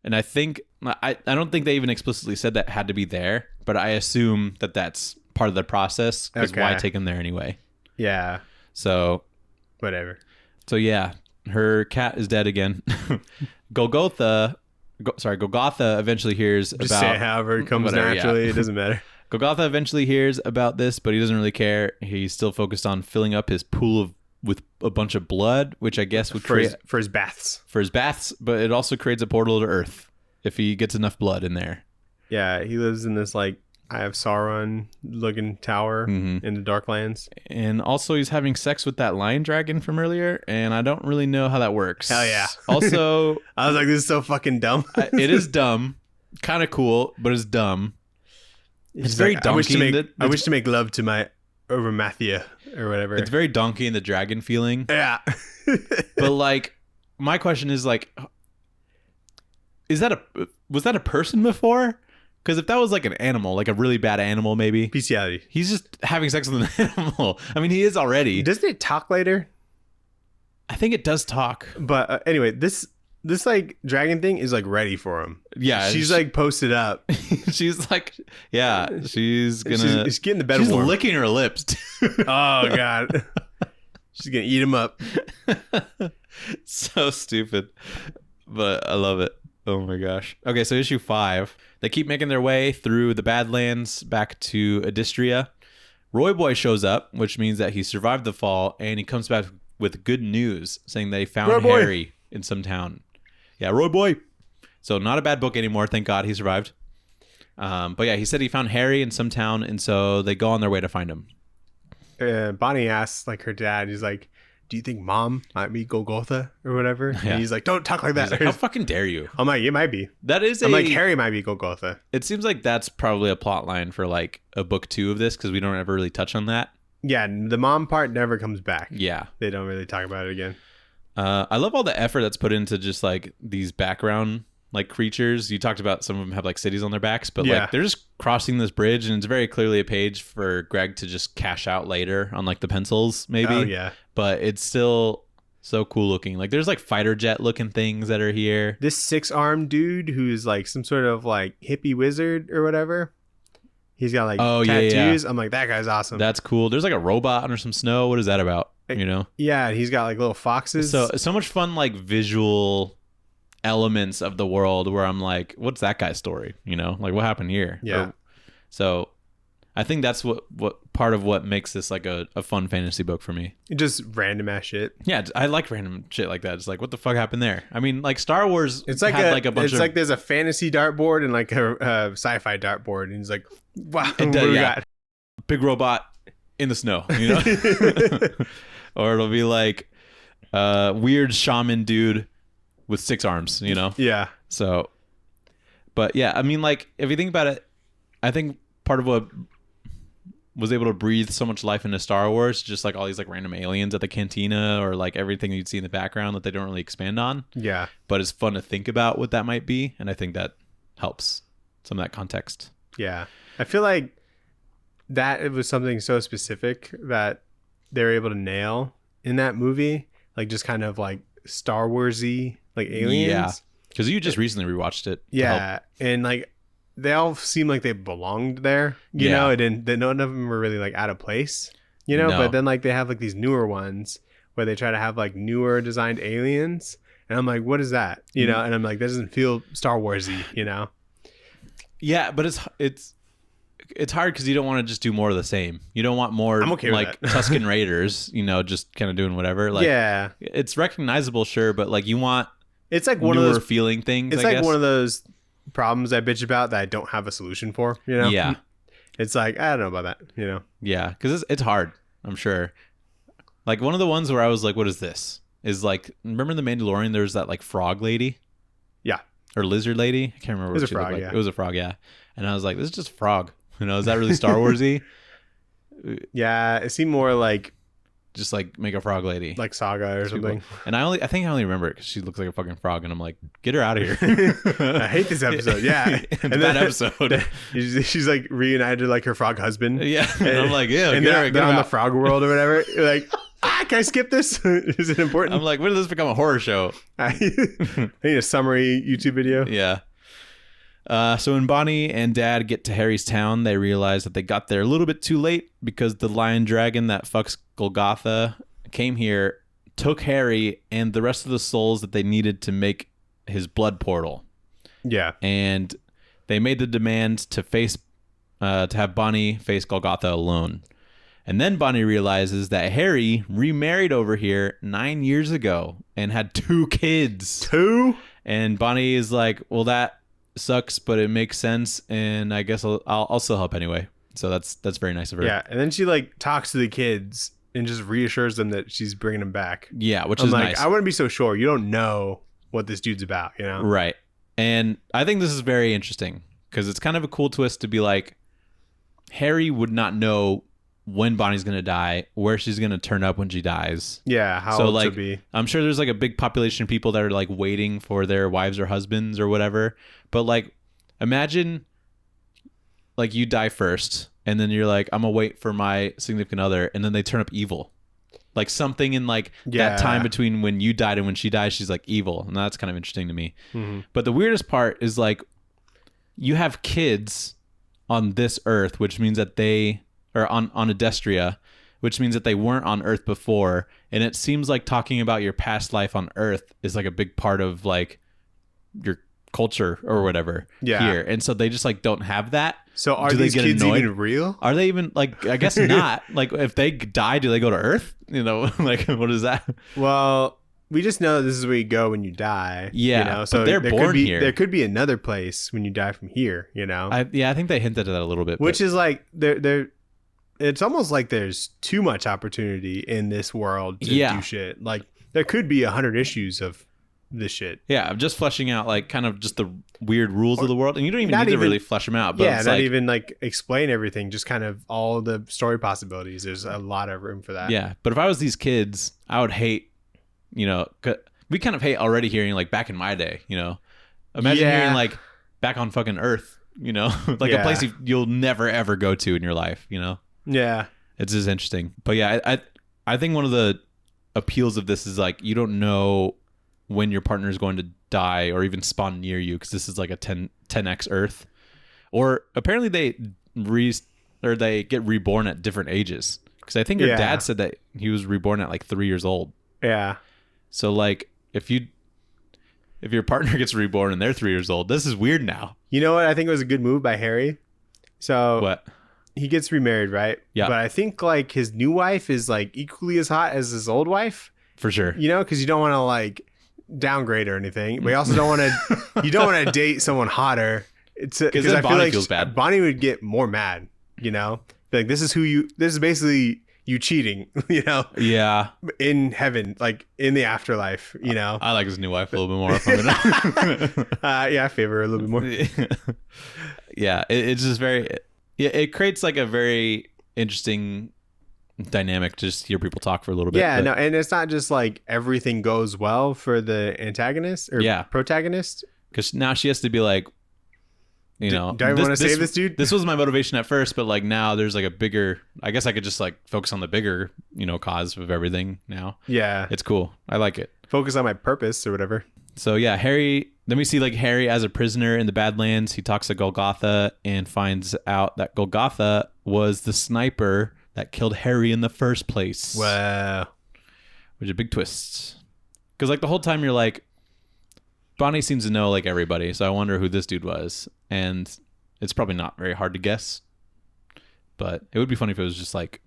And I think I don't think they even explicitly said that had to be there, but I assume that that's part of the process because why take them there anyway? Yeah. So whatever. So yeah, her cat is dead again. Golgotha eventually hears Just about. Say it however it comes naturally. Yeah. It doesn't matter. Golgotha eventually hears about this, but he doesn't really care. He's still focused on filling up his pool with a bunch of blood, which I guess would create for his baths. For his baths, but it also creates a portal to Earth if he gets enough blood in there. Yeah, he lives in this like Eye of Sauron looking tower in the Darklands. And also he's having sex with that lion dragon from earlier, and I don't really know how that works. Hell yeah. Also, I was like, this is so fucking dumb. It is dumb. Kind of cool, but it's dumb. It's very like, donkey. I wish to make love to my Overmathia or whatever. It's very Donkey and the Dragon feeling. Yeah. But like, my question is like, was that a person before? Because if that was like an animal, like a really bad animal, maybe. Bestiality. He's just having sex with an animal. I mean, he is already. Doesn't it talk later? I think it does talk. But anyway, this like dragon thing is like ready for him. Yeah. She's like posted up. She's like, yeah, she's gonna. She's getting the bed She's warm. licking her lips. Oh, God. She's going to eat him up. So stupid. But I love it. Oh my gosh. Okay, so issue 5. They keep making their way through the Badlands back to Adistria. Roy Boy shows up, which means that he survived the fall, and he comes back with good news, saying they found Harry in some town. Yeah, Roy Boy. So not a bad book anymore. Thank God he survived. But yeah, he said he found Harry in some town, and so they go on their way to find him. Bonnie asks like her dad, he's like, do you think mom might be Golgotha or whatever? Yeah. And he's like, don't talk like that. Like, how fucking dare you? I'm like, it might be. I'm like, Harry might be Golgotha. It seems like that's probably a plot line for like a book 2 of this, because we don't ever really touch on that. Yeah, the mom part never comes back. Yeah. They don't really talk about it again. I love all the effort that's put into just like these background like creatures. You talked about some of them have like cities on their backs, but like they're just crossing this bridge, and it's very clearly a page for Greg to just cash out later on like the pencils maybe. Oh yeah. But it's still So cool looking. Like there's like fighter jet looking things that are here. This 6-armed dude who's like some sort of like hippie wizard or whatever. He's got like tattoos. Yeah. I'm like, that guy's awesome. That's cool. There's like a robot under some snow. What is that about? You know? Yeah, he's got like little foxes. So much fun like visual elements of the world where I'm like, what's that guy's story? You know? Like what happened here? Yeah. So I think that's what part of what makes this like a fun fantasy book for me. Just random ass shit. Yeah, I like random shit like that. It's like, what the fuck happened there? I mean, like Star Wars. It's like a bunch. It's like there's a fantasy dartboard and like a sci-fi dartboard, and he's like, wow, what do we got? Big robot in the snow, you know. Or it'll be like weird shaman dude with 6 arms, you know. Yeah. So, but yeah, I mean, like if you think about it, I think part of what was able to breathe so much life into Star Wars, just like all these like random aliens at the cantina or like everything you'd see in the background that they don't really expand on. Yeah. But it's fun to think about what that might be. And I think that helps some of that context. Yeah. I feel like that it was something so specific that they were able to nail in that movie. Like just kind of like Star Wars-y, like aliens. Yeah. Because you just recently rewatched it. Yeah. And like, they all seem like they belonged there, you know, and none of them were really like out of place, you know, but then like they have like these newer ones where they try to have like newer designed aliens. And I'm like, what is that? You know? And I'm like, that doesn't feel Star Wars-y, you know? Yeah. But it's hard because you don't want to just do more of the same. You don't want more like Tusken Raiders, you know, just kind of doing whatever. Like, yeah. It's recognizable, sure. But like you want it's like one of those feeling things. It's one of those problems I bitch about that I don't have a solution for, you know? Yeah. It's like, I don't know about that, you know? Yeah, because it's hard, I'm sure. Like one of the ones where I was like, what is this? Is like, remember in The Mandalorian, there's that like frog lady? Yeah. Or lizard lady? I can't remember what she looked like. It was a frog, yeah. And I was like, this is just a frog. You know, is that really Star Wars-y? Yeah, it seemed more like just like make a frog lady, like Saga or something. And I think I only remember it because she looks like a fucking frog, and I'm like, get her out of here. I hate this episode. Yeah, and that episode, she's like reunited like her frog husband. Yeah, and I'm like, yeah, and they're on the frog world or whatever. You're like, can I skip this? Is it important? I'm like, when did this become a horror show? I need a summary YouTube video. Yeah. So when Bonnie and Dad get to Harry's town, they realize that they got there a little bit too late because the lion dragon that fucks Golgotha came here, took Harry and the rest of the souls that they needed to make his blood portal. Yeah. And they made the demand to have Bonnie face Golgotha alone. And then Bonnie realizes that Harry remarried over here 9 years ago and had 2 kids. 2? And Bonnie is like, well, that sucks, but it makes sense, and I guess I'll still help anyway. So that's very nice of her. Yeah, and then she like talks to the kids and just reassures them that she's bringing them back. Yeah, which is nice. I wouldn't be so sure. You don't know what this dude's about, you know? Right. And I think this is very interesting because it's kind of a cool twist to be like, Harry would not know when Bonnie's going to die, where she's going to turn up when she dies. Yeah, how old she'll be. I'm sure there's like a big population of people that are like waiting for their wives or husbands or whatever. But like, imagine like you die first and then you're like, I'm going to wait for my significant other, and then they turn up evil. Like something in like that time between when you died and when she dies, she's like evil. And that's kind of interesting to me. Mm-hmm. But the weirdest part is like, you have kids on this earth, which means that they... or on Adestria, which means that they weren't on Earth before. And it seems like talking about your past life on Earth is like a big part of like your culture or whatever here. And so they just like don't have that. So are these kids even real? Are they even like, I guess not. Like if they die, do they go to Earth? You know, like what is that? Well, we just know this is where you go when you die. Yeah. You know? So but they're born here. There could be another place when you die from here, you know? I think they hinted at that a little bit. Which is like, it's almost like there's too much opportunity in this world to do shit. Like there could be 100 issues of this shit. Yeah, I'm just fleshing out like kind of just the weird rules of the world, and you don't even need to really flesh them out. But yeah, not even like explain everything. Just kind of all the story possibilities. There's a lot of room for that. Yeah, but if I was these kids, I would hate. You know, we kind of hate already hearing like back in my day. You know, imagine hearing like back on fucking Earth. You know, like a place you'll never ever go to in your life. You know. Yeah, it's just interesting. But yeah, I think one of the appeals of this is like you don't know when your partner is going to die or even spawn near you, because this is like a 10x Earth. Or apparently they get reborn at different ages. Because I think your dad said that he was reborn at like 3 years old. Yeah. So like if your partner gets reborn and they're 3 years old, this is weird now. You know what? I think it was a good move by Harry. So what? He gets remarried, right? Yeah. But I think like his new wife is like equally as hot as his old wife. For sure. You know, because you don't want to like downgrade or anything, but you also don't want to. You don't want to date someone hotter. It's because I feel like feels bad. Bonnie would get more mad. You know, like this is basically you cheating. You know. Yeah. In heaven, like in the afterlife. You know. I like his new wife a little bit more. If I'm gonna... yeah, I favor her a little bit more. Yeah, it's just very. Yeah, it creates like a very interesting dynamic to just hear people talk for a little bit. Yeah, no, and it's not just like everything goes well for the antagonist or protagonist. Because now she has to be like, you know, do I want to save this dude? This was my motivation at first, but like now there's like a bigger. I guess I could just like focus on the bigger, you know, cause of everything now. Yeah, it's cool. I like it. Focus on my purpose or whatever. So yeah, Harry. Then we see like Harry as a prisoner in the Badlands. He talks to Golgotha and finds out that Golgotha was the sniper that killed Harry in the first place. Wow. Which is a big twist. Because like the whole time you're like, Bonnie seems to know like everybody, so I wonder who this dude was. And it's probably not very hard to guess. But it would be funny if it was just like,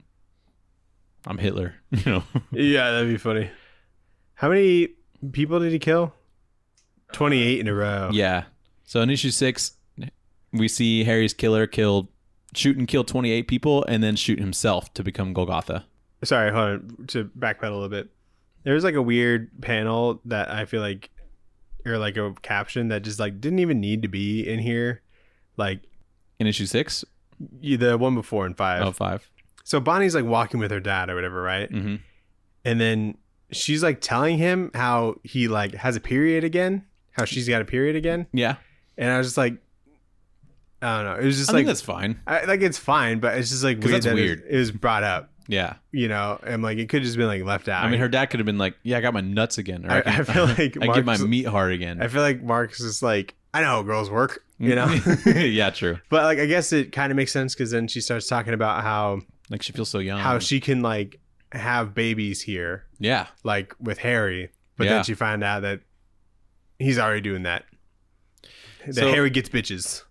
I'm Hitler, you know? Yeah, that'd be funny. How many people did he kill? 28 in a row. Yeah. So in issue 6, we see Harry's killer shoot and kill 28 people and then shoot himself to become Golgotha. Sorry, hold on. To backpedal a little bit. There was like a weird panel that I feel like, or like a caption that just like didn't even need to be in here. Like in issue 6? The one before in 5. Oh, 5. So Bonnie's like walking with her dad or whatever, right? Mm-hmm. And then she's like telling him how he like has a period again. How she's got a period again. Yeah. And I was just like, I don't know. It was just I like, think that's fine. Like it's fine, but it's just like weird. That's weird. It was brought up. Yeah. You know, and like it could have just been like left out. I mean, her dad could have been like, yeah, I got my nuts again. Or I feel like I get my meat hard again. I feel like Mark's is like, I know how girls work, you know? Yeah, true. But like, I guess it kind of makes sense because then she starts talking about how like she feels so young. How she can like have babies here. Yeah. Like with Harry. But then she found out that he's already doing that. That Harry gets bitches.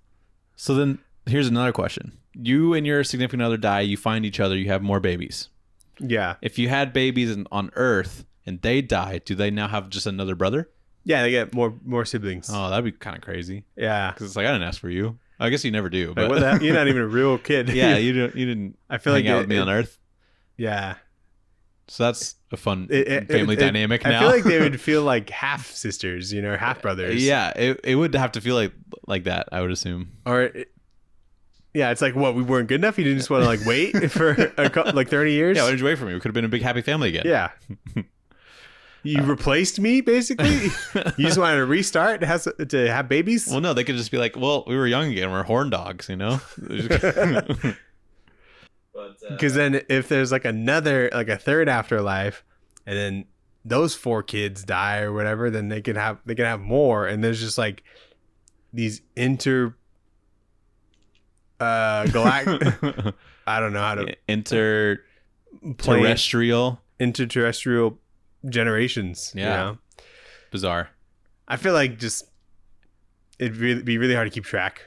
So then here's another question. You and your significant other die, you find each other, you have more babies. Yeah. If you had babies on Earth and they die, do they now have just another brother? Yeah, they get more siblings. Oh, that'd be kind of crazy. Yeah. Because it's like, I didn't ask for you. I guess you never do. But like, you're not even a real kid. Yeah, you didn't I feel hang like out with me on Earth. Yeah. So that's a fun family dynamic now. I feel like they would feel like half sisters, you know, half brothers. Yeah, it would have to feel like that, I would assume. Or, yeah, it's like, what, we weren't good enough? You didn't just want to like wait for like 30 years? Yeah, why did you wait for me? We could have been a big happy family again. Yeah. You replaced me, basically? You just wanted to restart to have babies? Well, no, they could just be like, well, we were young again. We're horn dogs, you know? Because then if there's like a third afterlife, and then those 4 kids die or whatever, then they can have more, and there's just like these galactic I don't know how to interterrestrial generations. Yeah. You know? Bizarre. I feel like just it'd be really hard to keep track.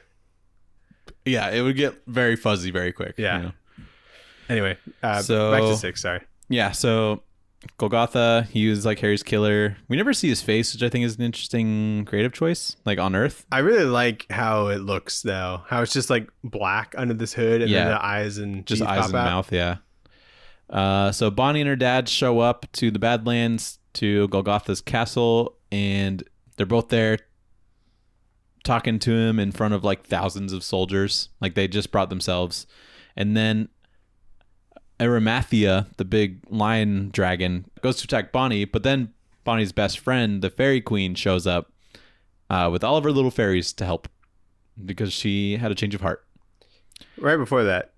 Yeah, it would get very fuzzy very quick. Yeah. You know? Anyway, so back to 6. Sorry. Yeah. So Golgotha, he was like Harry's killer. We never see his face, which I think is an interesting creative choice, like on Earth. I really like how it looks, though. How it's just like black under this hood, and then the eyes and just teeth eyes and pop out. mouth. Yeah. So Bonnie and her dad show up to the Badlands, to Golgotha's castle, and they're both there talking to him in front of like thousands of soldiers, like they just brought themselves. And then Arimathea, the big lion dragon, goes to attack Bonnie, but then Bonnie's best friend, the fairy queen, shows up with all of her little fairies to help because she had a change of heart. Right before that,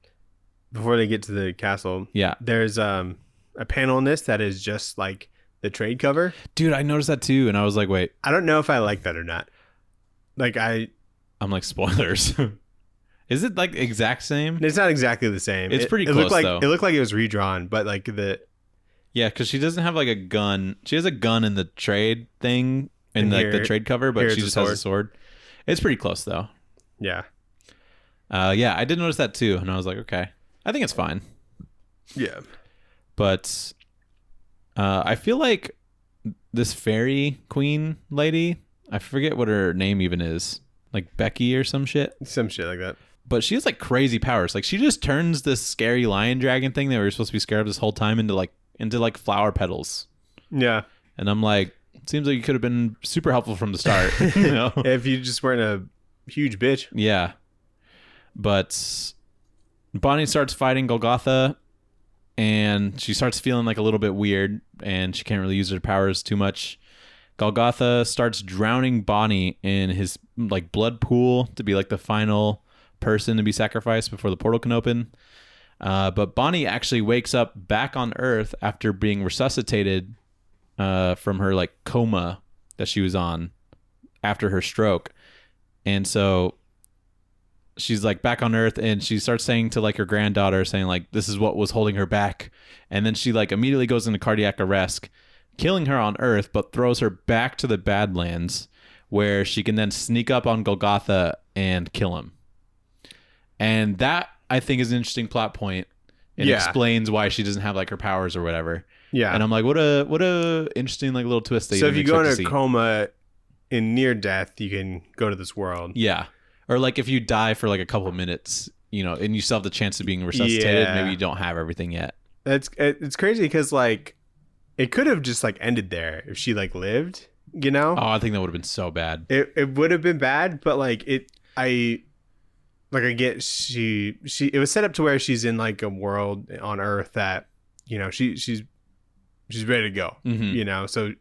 before they get to the castle, yeah, there's a panel in this that is just like the trade cover. Dude, I noticed that too, and I was like, wait. I don't know if I like that or not. Like I'm like, spoilers. Is it like exact same? It's not exactly the same. It's pretty close, though. It looked like it was redrawn, but like Yeah, because she doesn't have like a gun. She has a gun in the trade thing, in like the trade cover, but she just has a sword. It's pretty close, though. Yeah. Yeah, I did notice that too, and I was like, okay. I think it's fine. Yeah. But I feel like this fairy queen lady, I forget what her name even is. Like Becky or some shit. Some shit like that. But she has like crazy powers. Like she just turns this scary lion dragon thing that we were supposed to be scared of this whole time into like flower petals. Yeah. And I'm like, it seems like you could have been super helpful from the start. You know? If you just weren't a huge bitch. Yeah. But Bonnie starts fighting Golgotha, and she starts feeling like a little bit weird, and she can't really use her powers too much. Golgotha starts drowning Bonnie in his like blood pool to be like the final person to be sacrificed before the portal can open. But Bonnie actually wakes up back on Earth after being resuscitated from her like coma that she was on after her stroke. And so she's like back on Earth, and she starts saying to like her granddaughter, saying like, this is what was holding her back. And then she like immediately goes into cardiac arrest, killing her on Earth, but throws her back to the Badlands, where she can then sneak up on Golgotha and kill him. And that, I think, is an interesting plot point. It explains why she doesn't have like her powers or whatever. Yeah. And I'm like, what a interesting like little twist. So if you go in a coma in near death, you can go to this world. Yeah. Or like if you die for like a couple of minutes, you know, and you still have the chance of being resuscitated, maybe you don't have everything yet. It's crazy because like it could have just like ended there if she like lived, you know? Oh, I think that would have been so bad. It would have been bad, but like I get it was set up to where she's in like a world on Earth that, you know, she's ready to go, you know? So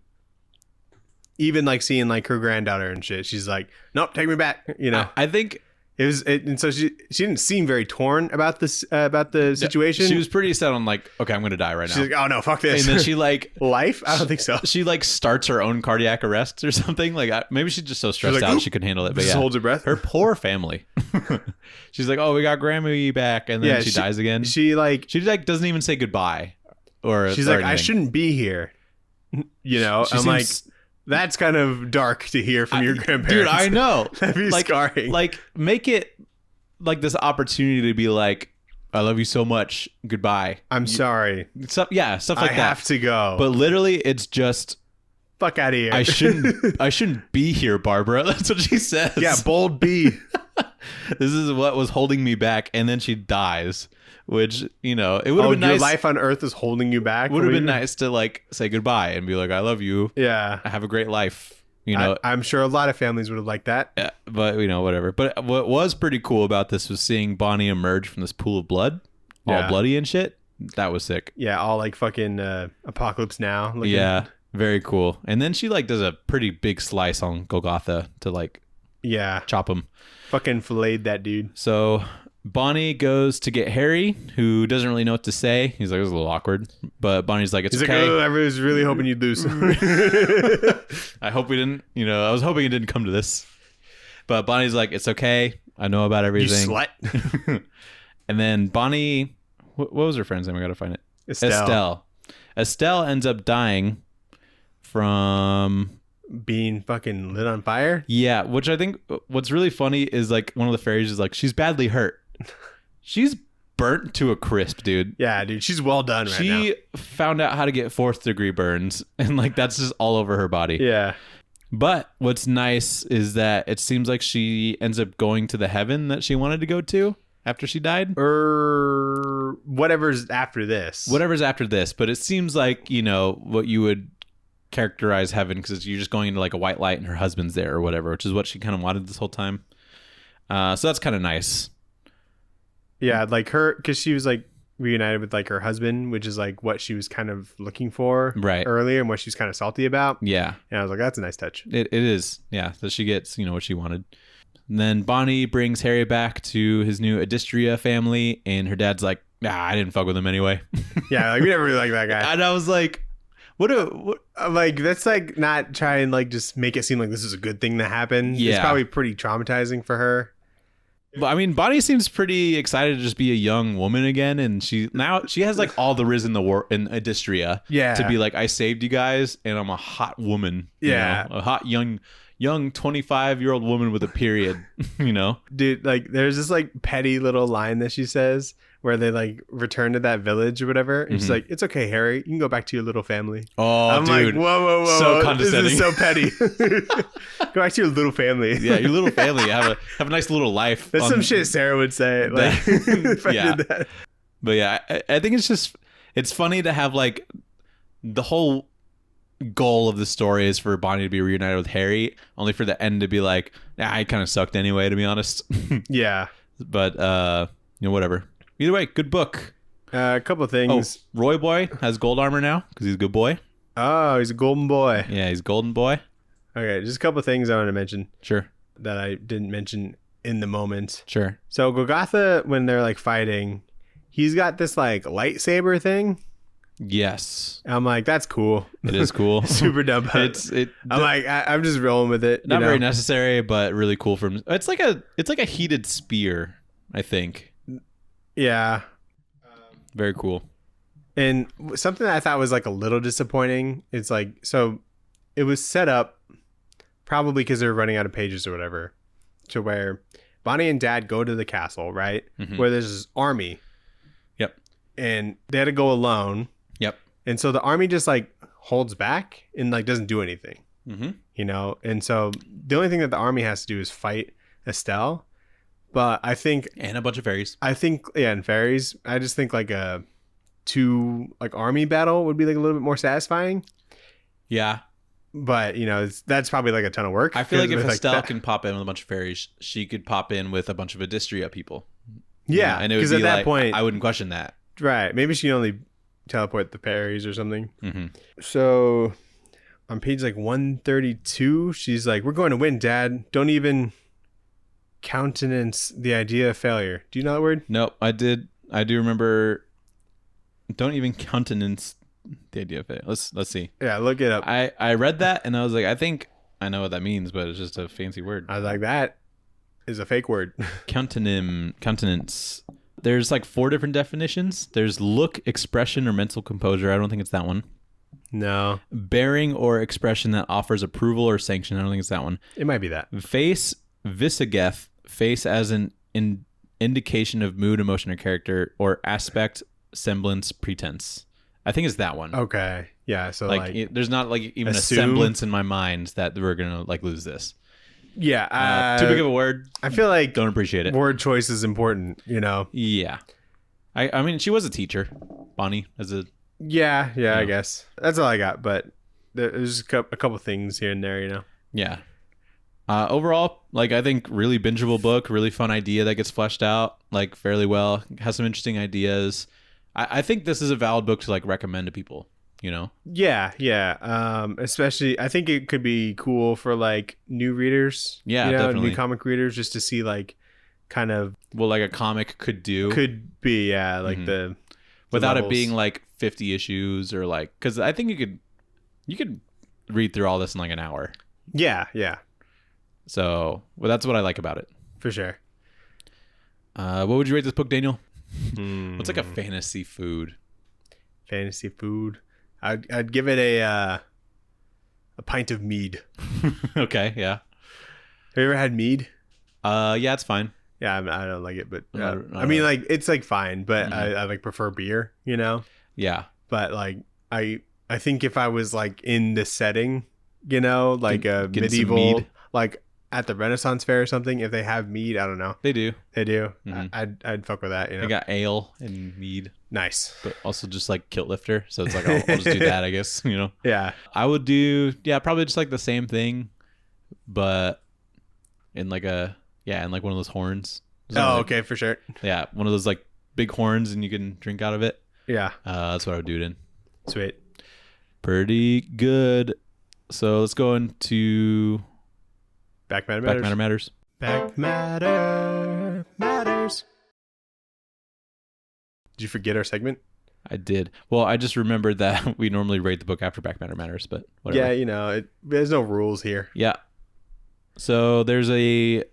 even like seeing like her granddaughter and shit, she's like, nope, take me back, you know? I think and so she didn't seem very torn about this, about the situation. She was pretty set on like, okay, I'm going to die right now. She's like, oh no, fuck this. And then she like life? I don't think so. She like starts her own cardiac arrest or something. Like maybe she's just so stressed out she couldn't handle it. But just holds her breath. Her poor family. She's like, oh, we got Grammy back, and then she dies again. She doesn't even say goodbye, or she's or like, I shouldn't be here. You know, I'm like, that's kind of dark to hear from your grandparents. Dude, I know. That'd be like, scarring. Like, make it like this opportunity to be like, I love you so much. Goodbye. I'm sorry. Stuff like that. I have to go. But literally, it's just, fuck out of here. I shouldn't be here, Barbara. That's what she says. Yeah, bold B. This is what was holding me back, and then she dies. Which, you know, it would have been nice. Your life on Earth is holding you back. Would have been nice to like say goodbye and be like, I love you. Yeah. Have a great life. You know, I'm sure a lot of families would have liked that. Yeah, but you know, whatever. But what was pretty cool about this was seeing Bonnie emerge from this pool of blood, all bloody and shit. That was sick. Yeah, all like fucking Apocalypse Now. Looking. Yeah, very cool. And then she like does a pretty big slice on Golgotha to like chop him. Fucking filleted that dude. So Bonnie goes to get Harry, who doesn't really know what to say. He's like, it was a little awkward. But Bonnie's like, it's okay. Like, oh, I was really hoping you'd lose. I hope we didn't, you know, I was hoping it didn't come to this. But Bonnie's like, it's okay. I know about everything. You slut. And then Bonnie, what was her friend's name? I got to find it. Estelle ends up dying from being fucking lit on fire. Yeah, which I think what's really funny is like one of the fairies is like, she's badly hurt. She's burnt to a crisp, dude. Yeah, dude, she's well done right now. She found out how to get 4th degree burns, and like that's just all over her body. Yeah. But what's nice is that it seems like she ends up going to the heaven that she wanted to go to after she died. Or whatever's after this. Whatever's after this, but it seems like, you know, what you would characterize heaven, because you're just going into like a white light and her husband's there or whatever, which is what she kind of wanted this whole time. So that's kind of nice. Yeah, like her, because she was like reunited with like her husband, which is like what she was kind of looking for earlier and what she was kind of salty about. Yeah. And I was like, that's a nice touch. It is. Yeah. So she gets, you know, what she wanted. And then Bonnie brings Harry back to his new Adistria family, and her dad's like, Nah, I didn't fuck with him anyway. Yeah, like we never really liked that guy. And I was like, what like that's like not try and like just make it seem like this is a good thing that happened. Yeah. It's probably pretty traumatizing for her. But I mean, Bonnie seems pretty excited to just be a young woman again, and she has like all the riz in the war in Adistria. Yeah. To be like, I saved you guys, and I'm a hot woman. Yeah. A hot young 25-year-old woman with a period. You know, dude. Like, there's this like petty little line that she says where they like return to that village or whatever, and she's like, "It's okay, Harry. You can go back to your little family." Oh, I'm dude, like, whoa, so condescending, this is so petty. Go back to your little family. Yeah, your little family. Have a nice little life. That's some shit Sarah would say. Like, if I did that. But yeah, I think it's funny to have like the whole goal of the story is for Bonnie to be reunited with Harry, only for the end to be like, nah, I kind of sucked anyway, to be honest. Yeah. But whatever. Either way, good book. A couple of things. Oh, Roy Boy has gold armor now because he's a good boy. Oh, he's a golden boy. Yeah, he's a golden boy. Okay, just a couple of things I want to mention. Sure. That I didn't mention in the moment. Sure. So Golgotha, when they're like fighting, he's got this like lightsaber thing. Yes. I'm like, that's cool. It is cool. Super dumb. I'm just rolling with it. Not very necessary, but really cool for him. It's like a heated spear, I think. Yeah. Very cool. And something that I thought was like a little disappointing, it's like, so it was set up probably because they were running out of pages or whatever, to where Bonnie and Dad go to the castle, right? Mm-hmm. Where there's this army. Yep. And they had to go alone. Yep. And so the army just like holds back and like doesn't do anything, mm-hmm. And so the only thing that the army has to do is fight Estelle. But I think, and a bunch of fairies. And fairies. I just think like a 2 like army battle would be like a little bit more satisfying. Yeah. But that's probably like a ton of work. I feel like if Estelle can pop in with a bunch of fairies, she could pop in with a bunch of Adistria people. Yeah, and it would be at that point, I wouldn't question that. Right. Maybe she can only teleport the fairies or something. Mm-hmm. So on page like 132, she's like, "We're going to win, Dad. Don't even countenance the idea of failure." Do you know that word? No, I do remember. Don't even countenance the idea of failure. Let's see. Yeah, look it up. I read that and I was like, I think I know what that means, but it's just a fancy word. I was like, that is a fake word. Countenance. There's like 4 different definitions. There's look, expression, or mental composure. I don't think it's that one. No. Bearing or expression that offers approval or sanction. I don't think it's that one. It might be that. Face, visageth. Face as an indication of mood, emotion, or character, or aspect, semblance, pretense. I think it's that one. Okay. Yeah. So like there's not like even assume, a semblance in my mind that we're gonna like lose this. Yeah. Too big of a word. I feel like don't appreciate it. Word choice is important. Yeah. I mean, she was a teacher, Bonnie, as a. Yeah. I guess that's all I got. But there's a couple things here and there. Yeah. Overall, like I think really bingeable book, really fun idea that gets fleshed out like fairly well. Has some interesting ideas. I think this is a valid book to like recommend to people. Yeah. Especially, I think it could be cool for like new readers. Yeah, definitely. New comic readers, just to see like kind of what like a comic could do. Could be, yeah, like the without levels. It being like 50 issues or like, because I think you could read through all this in like an hour. Yeah. So, well, that's what I like about it. For sure. What would you rate this book, Daniel? What's like a fantasy food? Fantasy food. I'd give it a pint of mead. Okay, yeah. Have you ever had mead? Yeah, it's fine. Yeah, I don't like it, but I mean, like it's like fine, but I like prefer beer. Yeah. But like I think if I was like in this setting, like a medieval, like at the Renaissance Fair or something, if they have mead, I don't know. They do. Mm-hmm. I'd fuck with that. They got ale and mead. Nice. But also just like kilt lifter. So it's like, I'll just do that, I guess, Yeah. I would do, probably just like the same thing, but in like in like one of those horns. Okay, for sure. Yeah. One of those like big horns and you can drink out of it. Yeah. That's what I would do it in. Sweet. Pretty good. So let's go into Back Matter Matters. Back Matter Matters. Did you forget our segment? I did. Well, I just remembered that we normally rate the book after Back Matter Matters, but whatever. Yeah, there's no rules here. Yeah. So there's a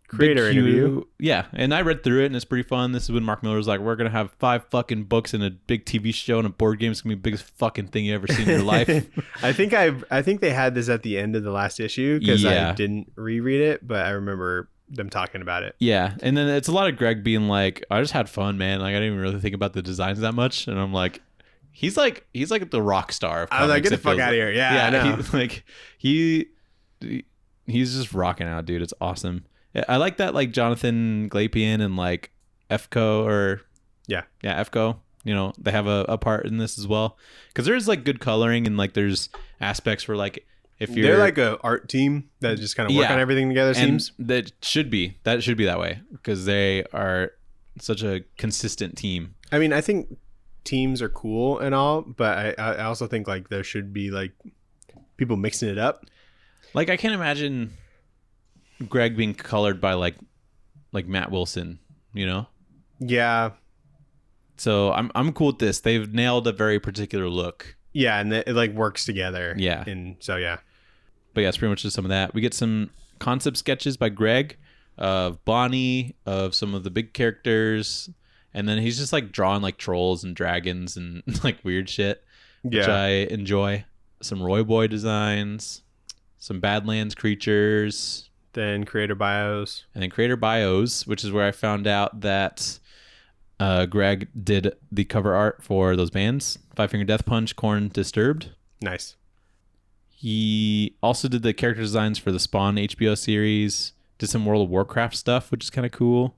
creator interview. Yeah, and I read through it, and it's pretty fun. This is when Mark Miller's like, we're going to have 5 fucking books and a big TV show and a board game. It's going to be the biggest fucking thing you ever seen in your life. I think they had this at the end of the last issue because I didn't reread it, but I remember them talking about it. Yeah, and then it's a lot of Greg being like, I just had fun, man. Like, I didn't even really think about the designs that much. And I'm like, he's like the rock star of comics. I was like, get the fuck out of here. Yeah, I know. He's just rocking out, dude. It's awesome. I like that, like, Jonathan Glapian and, like, Efko Efko, you know, they have a part in this as well. Because there's, like, good coloring and, like, there's aspects where, like, if you're... They're like a art team that just kind of work on everything together, seems. That should be that way because they are such a consistent team. I mean, I think teams are cool and all, but I also think, like, there should be, like, people mixing it up. Like, I can't imagine Greg being colored by like Matt Wilson, you know? Yeah. So I'm cool with this. They've nailed a very particular look. Yeah, and it like works together. Yeah. And so yeah. But yeah, it's pretty much just some of that. We get some concept sketches by Greg of Bonnie, of some of the big characters, and then he's just like drawing like trolls and dragons and like weird shit, which I enjoy. Some Roy Boy designs, some Badlands creatures. Then creator bios. And then creator bios, which is where I found out that Greg did the cover art for those bands. Five Finger Death Punch, Korn, Disturbed. Nice. He also did the character designs for the Spawn HBO series. Did some World of Warcraft stuff, which is kind of cool.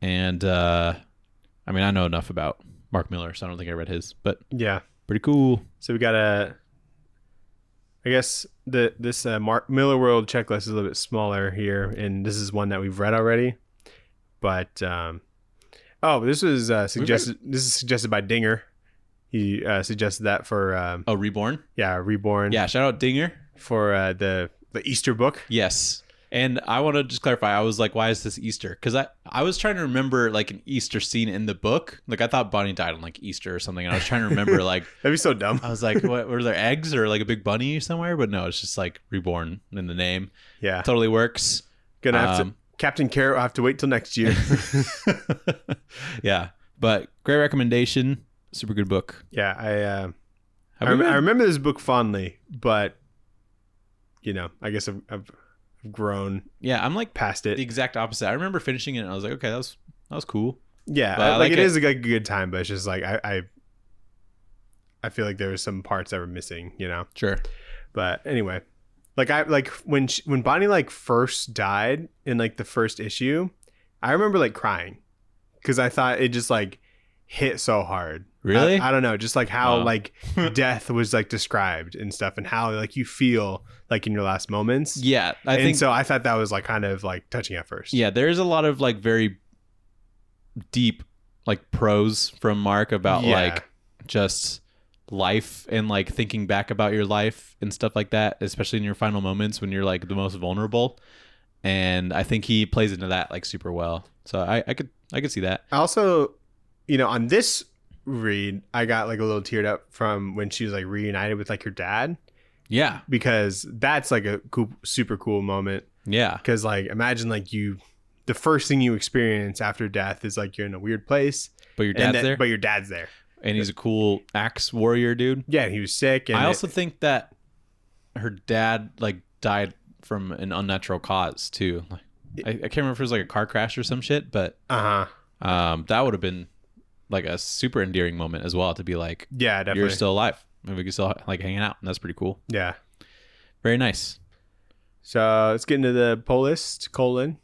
And I mean, I know enough about Mark Miller, so I don't think I read his. But yeah, pretty cool. So we got I guess this Mark Miller World checklist is a little bit smaller here, and this is one that we've read already. But this was suggested. This is suggested by Dinger. He suggested that for Reborn. Yeah, Reborn. Yeah, shout out Dinger for the Easter book. Yes. And I want to just clarify. I was like, why is this Easter? Because I was trying to remember like an Easter scene in the book. Like I thought Bonnie died on like Easter or something. And I was trying to remember like that'd be so dumb. I was like, what were there eggs or like a big bunny somewhere? But no, it's just like Reborn in the name. Yeah, totally works. Gonna have to Captain Carrot. I'll have to wait till next year. Yeah, but great recommendation. Super good book. Yeah, I remember this book fondly, but you know, I guess I've grown. Yeah, I'm like past it. The exact opposite. I remember finishing it and I was like, okay, that was cool. Yeah, but like it is like a good time, but it's just like I feel like there were some parts that were missing, you know. Sure. But anyway, like when Bonnie like first died in like the first issue, I remember like crying because I thought it just like hit so hard. Really? I don't know, just like how like death was like described and stuff, and how like you feel like in your last moments. Yeah, I think so. I thought that was like kind of like touching at first. Yeah, there's a lot of like very deep like prose from Mark about like just life and like thinking back about your life and stuff like that, especially in your final moments when you're like the most vulnerable. And I think he plays into that like super well. So I could see that. Also, you know, on this read, I got like a little teared up from when she was like reunited with like her dad. Yeah, because that's like a cool, super cool moment. Yeah, because like imagine like the first thing you experience after death is like you're in a weird place, but your dad's there. But your dad's there, and he's a cool axe warrior dude. Yeah, he was sick. And I also think that her dad like died from an unnatural cause too. Like, I can't remember if it was like a car crash or some shit, but that would have been like a super endearing moment as well to be like, yeah, definitely, you're still alive. Maybe we can still like hanging out, and that's pretty cool. Yeah, very nice. So let's get into the pull list.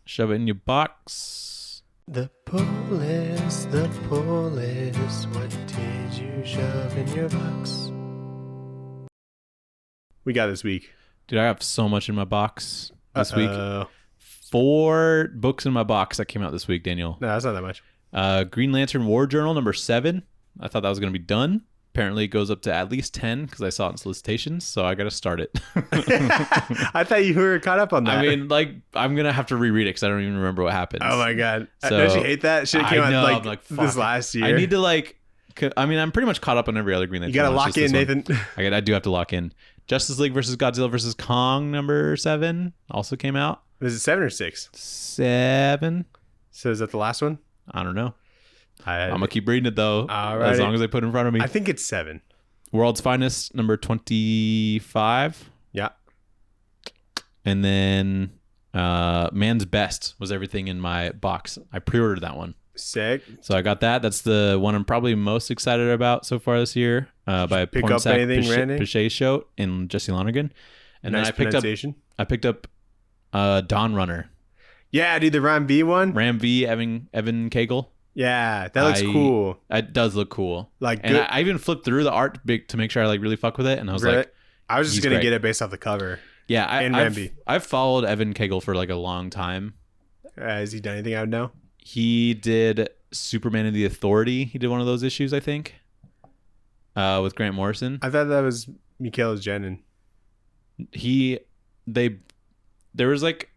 Shove it in your box. The pull list. What did you shove in your box? We got this week, dude. I have so much in my box this week. 4 books in my box that came out this week, Daniel. No, that's not that much. Green Lantern War Journal #7. I thought that was going to be done. Apparently it goes up to at least 10 because I saw it in solicitations, so I got to start it. I thought you were caught up on that. I mean, like, I'm going to have to reread it because I don't even remember what happens. Oh my God. So, don't you hate that? Shit came out like fuck, this last year. I need to like, I mean, I'm pretty much caught up on every other Green Lantern. You got to lock in, Nathan. I do have to lock in. Justice League versus Godzilla versus Kong #7 also came out. Was it 7 or 6? 7. So is that the last one? I don't know. I'm going to keep reading it though. Alrighty. As long as they put it in front of me. I think it's 7. World's Finest #25. Yeah. And then Man's Best was everything in my box. I pre-ordered that one. Sick. So I got that. That's the one I'm probably most excited about so far this year. By pick up anything, Randy? Pache Show and Jesse Lonergan. And nice then I picked up Dawn Runner. Yeah, dude, the Ram V one. Ram V, Evan Cagle. Yeah, that looks cool. It does look cool. Like, and I even flipped through the art to make sure I like really fuck with it. And I was like, I was just gonna get it based off the cover. Yeah, I've followed Evan Cagle for like a long time. Has he done anything I would know? He did Superman and the Authority. He did one of those issues, I think, with Grant Morrison. I thought that was Mikhail Janin. There was like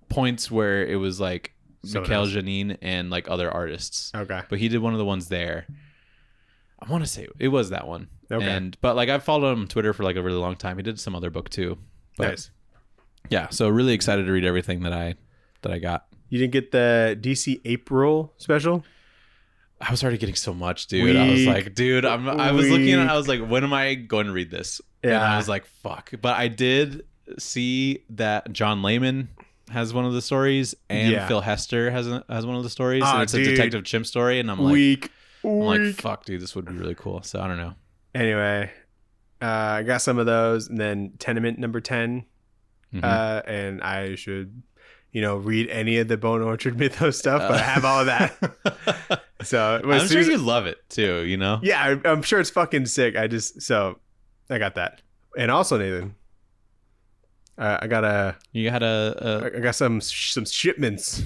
points where it was like Mikhail else. Janin and like other artists. Okay. But he did one of the ones there. I want to say it was that one. Okay. But like I've followed him on Twitter for like a really long time. He did some other book too. But, nice. Yeah. So really excited to read everything that I got. You didn't get the DC April special? I was already getting so much, dude. I was like, dude, I was looking at it. I was like, when am I going to read this? Yeah. And I was like, fuck. But I did see that John Layman has one of the stories and Phil Hester has one of the stories. And it's a Detective Chimp story. And I'm like, fuck, dude, this would be really cool. So I don't know. Anyway, I got some of those, and then Tenement #10. And I should, read any of the Bone Orchard Mythos stuff, but I have all of that. So I'm sure you'd love it too, Yeah, I'm sure it's fucking sick. I got that. And also, Nathan, I got some shipments.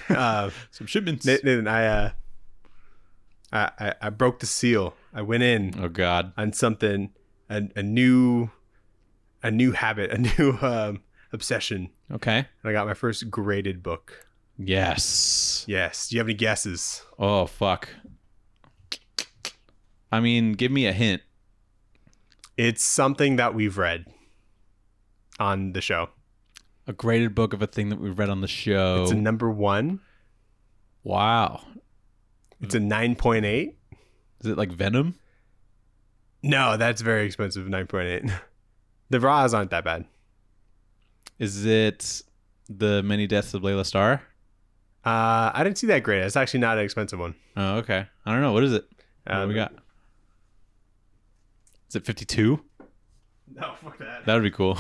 Some shipments. Nathan, I broke the seal. I went in. Oh God. On something, a new habit, a new obsession. Okay. And I got my first graded book. Yes. Do you have any guesses? Oh fuck. I mean, give me a hint. It's something that we've read on the show. A graded book of a thing that we've read on the show. It's a #1. Wow. It's a 9.8. Is it like Venom? No, that's very expensive. 9.8. The raws aren't that bad. Is it The Many Deaths of Layla Starr? I didn't see that grade. It's actually not an expensive one. Oh, okay. I don't know. What is it? What do we got? Is it 52? No, fuck that. That would be cool.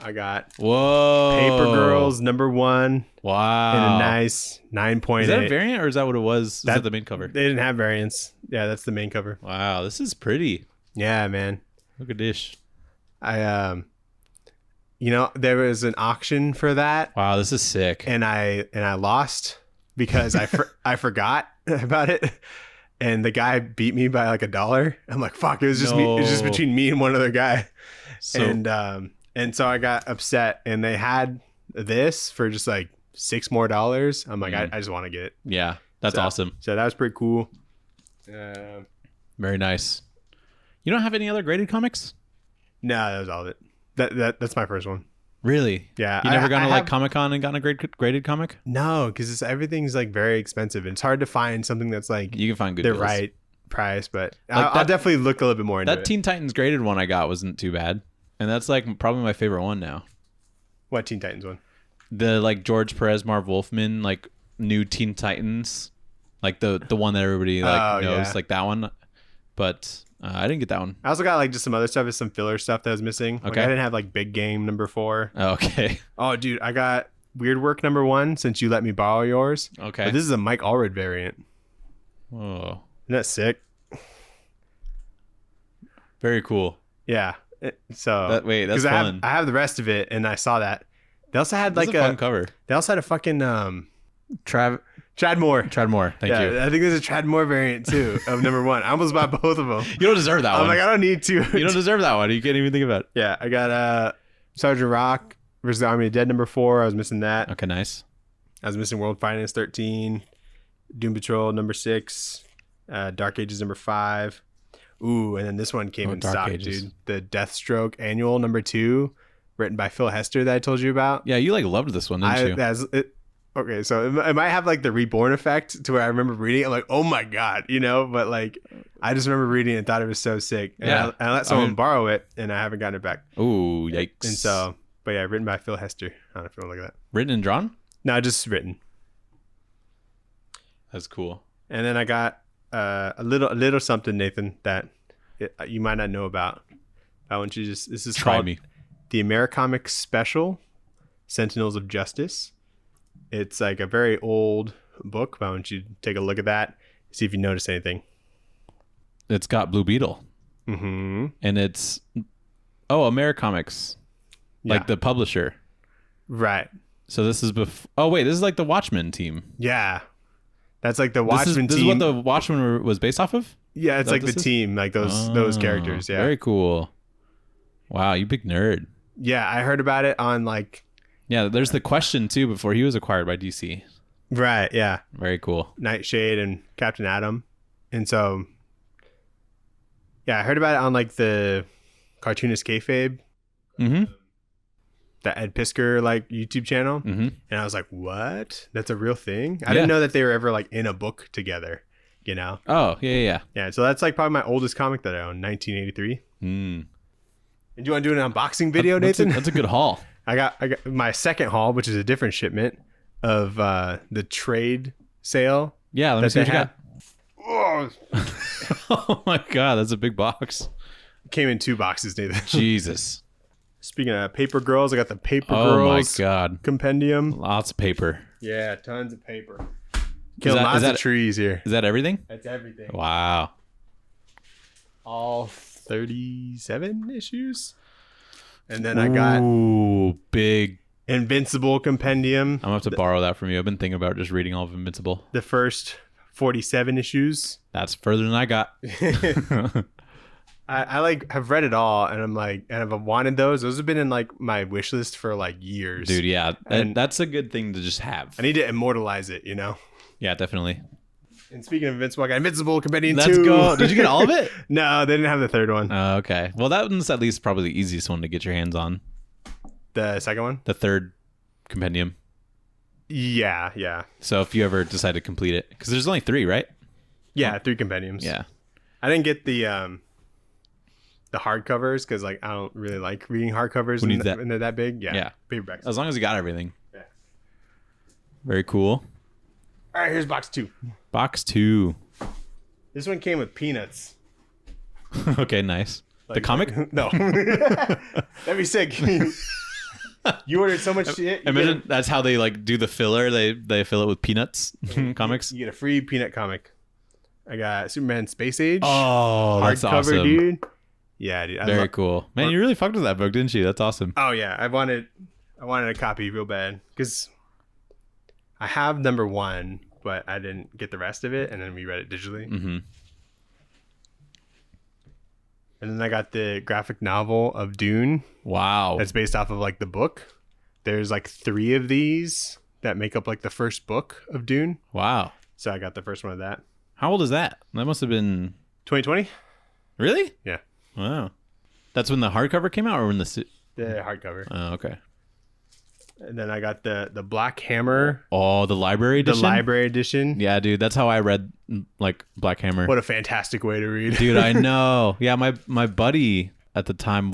I got Whoa. Paper Girls #1. Wow. And a nice 9.8. Is that a variant or is that what it was? Is that the main cover? They didn't have variants. Yeah, that's the main cover. Wow, this is pretty. Yeah, man. Look at this. There was an auction for that. Wow, this is sick. And I lost because I forgot about it. And the guy beat me by like $1. I'm like, fuck, it was just me. It was just between me and one other guy. And so I got upset, and they had this for just like $6 more. I'm like, I just want to get it. Yeah, that's awesome. So that was pretty cool. Very nice. You don't have any other graded comics? No, that was all of it. That's my first one. Really? Yeah. You never gone to like Comic-Con and gotten a graded comic? No, because everything's like very expensive. It's hard to find something that's like you can find good the deals. right price, but Like I'll definitely look a little bit more into it. That Teen Titans graded one I got wasn't too bad. And that's like probably my favorite one now. What Teen Titans one? The like George Perez, Marv Wolfman, like new Teen Titans, like the one that everybody like knows, like that one. But I didn't get that one. I also got like just some other stuff, some filler stuff that was missing. Okay. Like, I didn't have like Big Game #4. Oh, okay. Oh, dude, I got Weird Work #1 since you let me borrow yours. Okay. But this is a Mike Allred variant. Oh, Isn't that sick? very cool. Yeah. So that's fun. I have the rest of it, and I saw that they also had like a fun cover. They also had a fucking Tradmore. Thank you. I think there's a Tradmore variant too of number 1. I almost bought both of them. You don't deserve that one. I'm like, I don't need to. You don't deserve that one. You can't even think about it. Yeah, I got Sergeant Rock versus the Army of the Dead number 4. I was missing that. Okay, nice. I was missing World Finance 13, Doom Patrol number 6, Dark Ages number 5. Ooh, and then this one came in Dark stock, Ages. dude. The Deathstroke Annual number 2, written by Phil Hester that I told you about. Yeah, you like loved this one, didn't you? Okay, so it might have like the Reborn effect to where I remember reading it, I'm like, oh my God, but like I just remember reading it and thought it was so sick. And Yeah. I let someone borrow it and I haven't gotten it back. Ooh, yikes. And so, but yeah, written by Phil Hester. I don't know if you want to look at that. Written and drawn? No, just written. That's cool. And then I got a little something, Nathan, that you might not know about. I want you to this is Try called me. the Americomics Special, Sentinels of Justice. It's like a very old book. Why don't you take a look at that, see if you notice anything. It's got Blue Beetle. Mm-hmm. And it's Americomics, like the publisher. Right. So this is this is like the Watchmen team. Yeah. That's like the Watchmen team. This is what the Watchmen was based off of? Yeah, it's like the team, like those characters. Yeah. Very cool. Wow, you big nerd. Yeah, I heard about it on like... Yeah, there's the Question too before he was acquired by DC. Right, yeah. Very cool. Nightshade and Captain Atom. And so... Yeah, I heard about it on like the Cartoonist Kayfabe. Mm-hmm. The Ed Pisker like YouTube channel. Mm-hmm. And I was like, what? That's a real thing? I didn't know that they were ever like in a book together, Oh, yeah. Yeah, so that's like probably my oldest comic that I own, 1983. Mm. And do you want to do an unboxing video, Nathan? That's a good haul. I got my second haul, which is a different shipment of the trade sale. Yeah, let me see what you got. Oh, Oh my God, that's a big box. came in 2 boxes, Nathan. Jesus. Speaking of paper girls, I got the Paper Oh my Girls God. compendium. Lots of paper. Yeah, tons of paper. Killing lots of trees here. Is that everything? That's everything. Wow. All 37 issues. And then I got big Invincible compendium. I'm gonna have to borrow that from you. I've been thinking about just reading all of Invincible. The first 47 issues. That's further than I got. I like have read it all, and I'm like, and I've wanted those. Those have been in like my wish list for like years. Dude, yeah. And that's a good thing to just have. I need to immortalize it, Yeah, definitely. And speaking of Invincible, I got Invincible Compendium 2. Let's go. Did you get all of it? No, they didn't have the third one. Okay. Well, that one's at least probably the easiest one to get your hands on. The second one? The third compendium. Yeah. So if you ever decide to complete it, because there's only 3, right? Yeah, 3 compendiums. Yeah. I didn't get the hardcovers because like I don't really like reading hardcovers when they're that big. Yeah. Paperbacks. As long as you got everything. Yeah. Very cool. All right, here's box 2. Box 2. This one came with peanuts. Okay, nice. The comic? No. That'd be sick. You ordered so much shit. Imagine that's how they like do the filler. They fill it with peanuts. Comics. You get a free peanut comic. I got Superman Space Age. Oh, that's hardcover, awesome, dude. Yeah, dude. Very cool, man. You really fucked with that book, didn't you? That's awesome. Oh yeah, I wanted a copy real bad because I have number 1, but I didn't get the rest of it, and then we read it digitally. Mm-hmm. And then I got the graphic novel of Dune. Wow. That's based off of like the book. There's like 3 of these that make up like the first book of Dune. Wow. So I got the first one of that. How old is that? That must have been 2020? Really? Yeah. Wow. That's when the hardcover came out, or when the hardcover. Oh, okay. And then I got the Black Hammer. Oh, the library edition. The library edition. Yeah, dude. That's how I read like Black Hammer. What a fantastic way to read. Dude, I know. Yeah, my buddy at the time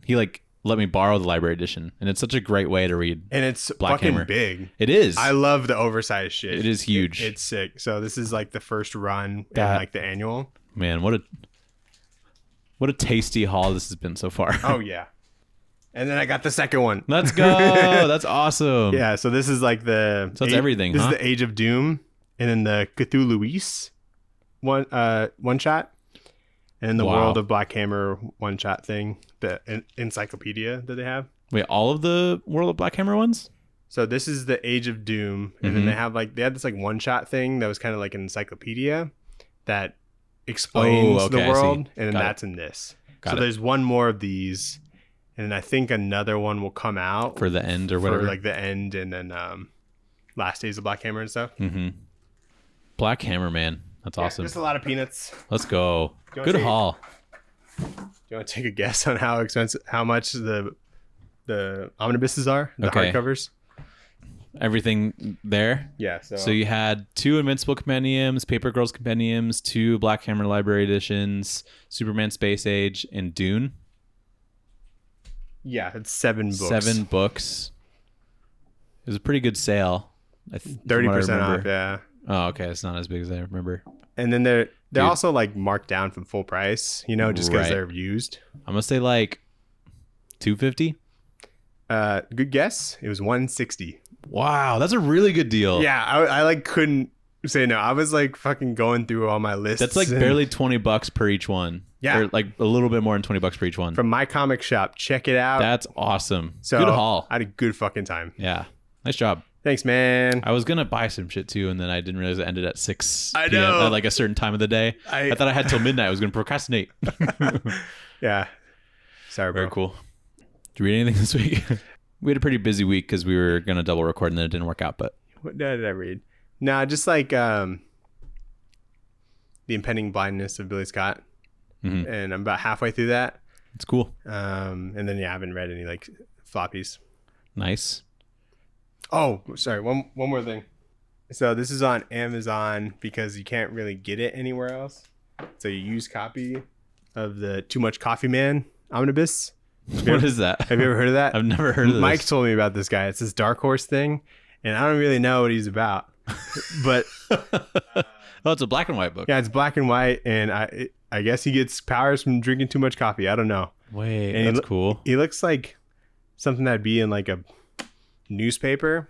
he like let me borrow the library edition, and it's such a great way to read. And it's Black fucking Hammer. Big. It is. I love the oversized shit. It is huge. It's sick. So this is like the first run and like the annual. Man, what a tasty haul this has been so far. Oh yeah. And then I got the second one. Let's go. That's awesome. Yeah, so this is like the... So that's everything, This is the Age of Doom. And then the Cthulhuese one shot. And then the World of Black Hammer one shot thing. The encyclopedia that they have. Wait, all of the World of Black Hammer ones? So this is the Age of Doom, and then they had this like one shot thing that was kind of like an encyclopedia that explains the world, and then that's in this. So there's one more of these, and then I think another one will come out for the end or whatever, for like the end, and then Last Days of Black Hammer and stuff. Black Hammer, man, that's awesome. Just a lot of peanuts. Let's go. Good haul. Do you want to take a guess on how much the omnibuses are, the hardcovers? Everything there. Yeah. So you had 2 Invincible compendiums, Paper Girls compendiums, 2 Black Hammer Library editions, Superman Space Age, and Dune. Yeah, it's 7 books. 7 books. It was a pretty good sale. 30% off. Yeah. Oh, okay. It's not as big as I remember. And then they're also like marked down from full price, just because they're used. I'm gonna say like $250. Good guess. It was $160. Wow, that's a really good deal. Yeah, I like couldn't say no. I was like fucking going through all my lists. That's like barely $20 per each one. Yeah, or like a little bit more than $20 per each one. From My Comic Shop, check it out. That's awesome. So good haul. I had a good fucking time. Yeah, nice job. Thanks, man. I was gonna buy some shit too, and then I didn't realize it ended at 6 I p.m. know. At like a certain time of the day. I thought I had till midnight. I was gonna procrastinate. Yeah. Sorry, bro. Very cool. Did you read anything this week? We had a pretty busy week because we were gonna double record and then it didn't work out. But what did I read? No, just like The Impending Blindness of Billy Scott, and I'm about halfway through that. It's cool. And then I haven't read any like floppies. Nice. Oh, sorry. One more thing. So this is on Amazon because you can't really get it anywhere else. So you use copy of the Too Much Coffee Man omnibus. What is that? Have you ever heard of that? I've never heard of this. Mike told me about this guy. It's this Dark Horse thing, and I don't really know what he's about. But oh, it's a black and white book. Yeah, it's black and white, and I guess he gets powers from drinking too much coffee. I don't know. Wait, and that's cool. He looks like something that'd be in like a newspaper.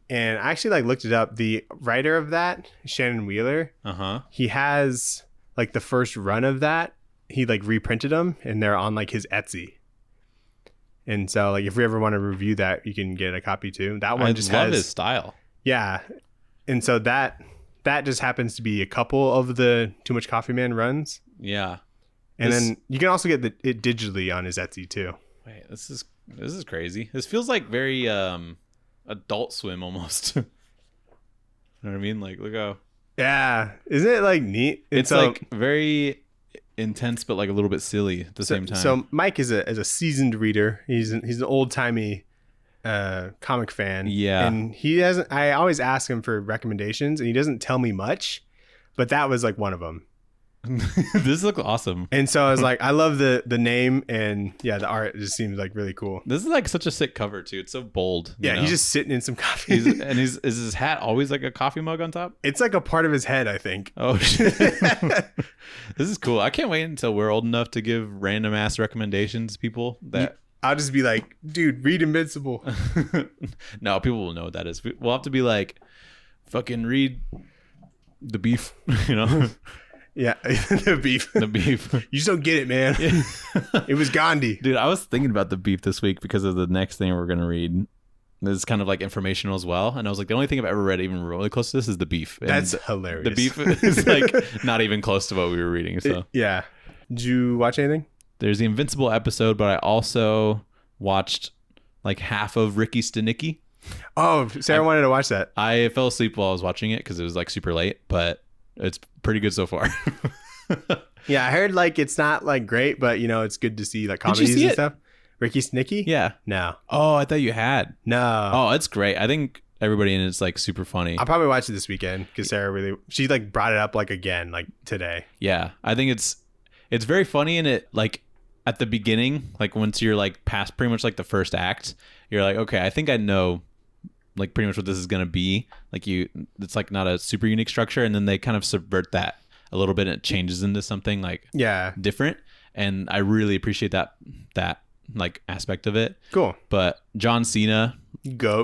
And I actually like looked it up. The writer of that, Shannon Wheeler, he has like the first run of that. He like reprinted them, and they're on like his Etsy. And so like if we ever want to review that, you can get a copy too. That one I just love his style. Yeah. And so that just happens to be a couple of the Too Much Coffee Man runs. Yeah. And then you can also get it digitally on his Etsy too. Wait, this is crazy. This feels like very Adult Swim almost. You know what I mean? Like, look how. Yeah. Isn't it like neat? It's like very intense, but like a little bit silly at the same time. So Mike is a seasoned reader. He's an old timey comic fan. Yeah. And he doesn't. I always ask him for recommendations, and he doesn't tell me much. But that was like one of them. This looks awesome. And so I was like, I love the name, and yeah, the art just seems like really cool. This is like such a sick cover too. It's so bold. Yeah, he's just sitting in some coffee. Is his hat always like a coffee mug on top? It's like a part of his head, I think. Oh shit. This is cool. I can't wait until we're old enough to give random ass recommendations to people that I'll just be like, dude, read Invincible. No, people will know what that is. We'll have to be like, fucking read The Beef, you know? Yeah, the beef. The beef. You just don't get it, man. Yeah. It was Gandhi. Dude, I was thinking about The Beef this week because of the next thing we're going to read. It's kind of like informational as well. And I was like, the only thing I've ever read even really close to this is The Beef. And that's hilarious. The Beef is like not even close to what we were reading. So yeah. Did you watch anything? There's the Invincible episode, but I also watched like half of Ricky Stenicki. Oh, Sarah wanted to watch that. I fell asleep while I was watching it because it was like super late, but it's pretty good so far. Yeah, I heard like it's not like great, but you know, it's good to see like comedies and stuff. Ricky Stenicki? Yeah. No. Oh, I thought you had. No. Oh, it's great. I think everybody in it's like super funny. I'll probably watch it this weekend because Sarah she like brought it up like again like today. Yeah, I think it's very funny, and it like at the beginning, like once you're like past pretty much like the first act, you're like, okay, I think I know like pretty much what this is gonna be. Like it's like not a super unique structure, and then they kind of subvert that a little bit, and it changes into something like different. And I really appreciate that like aspect of it. Cool. But John Cena,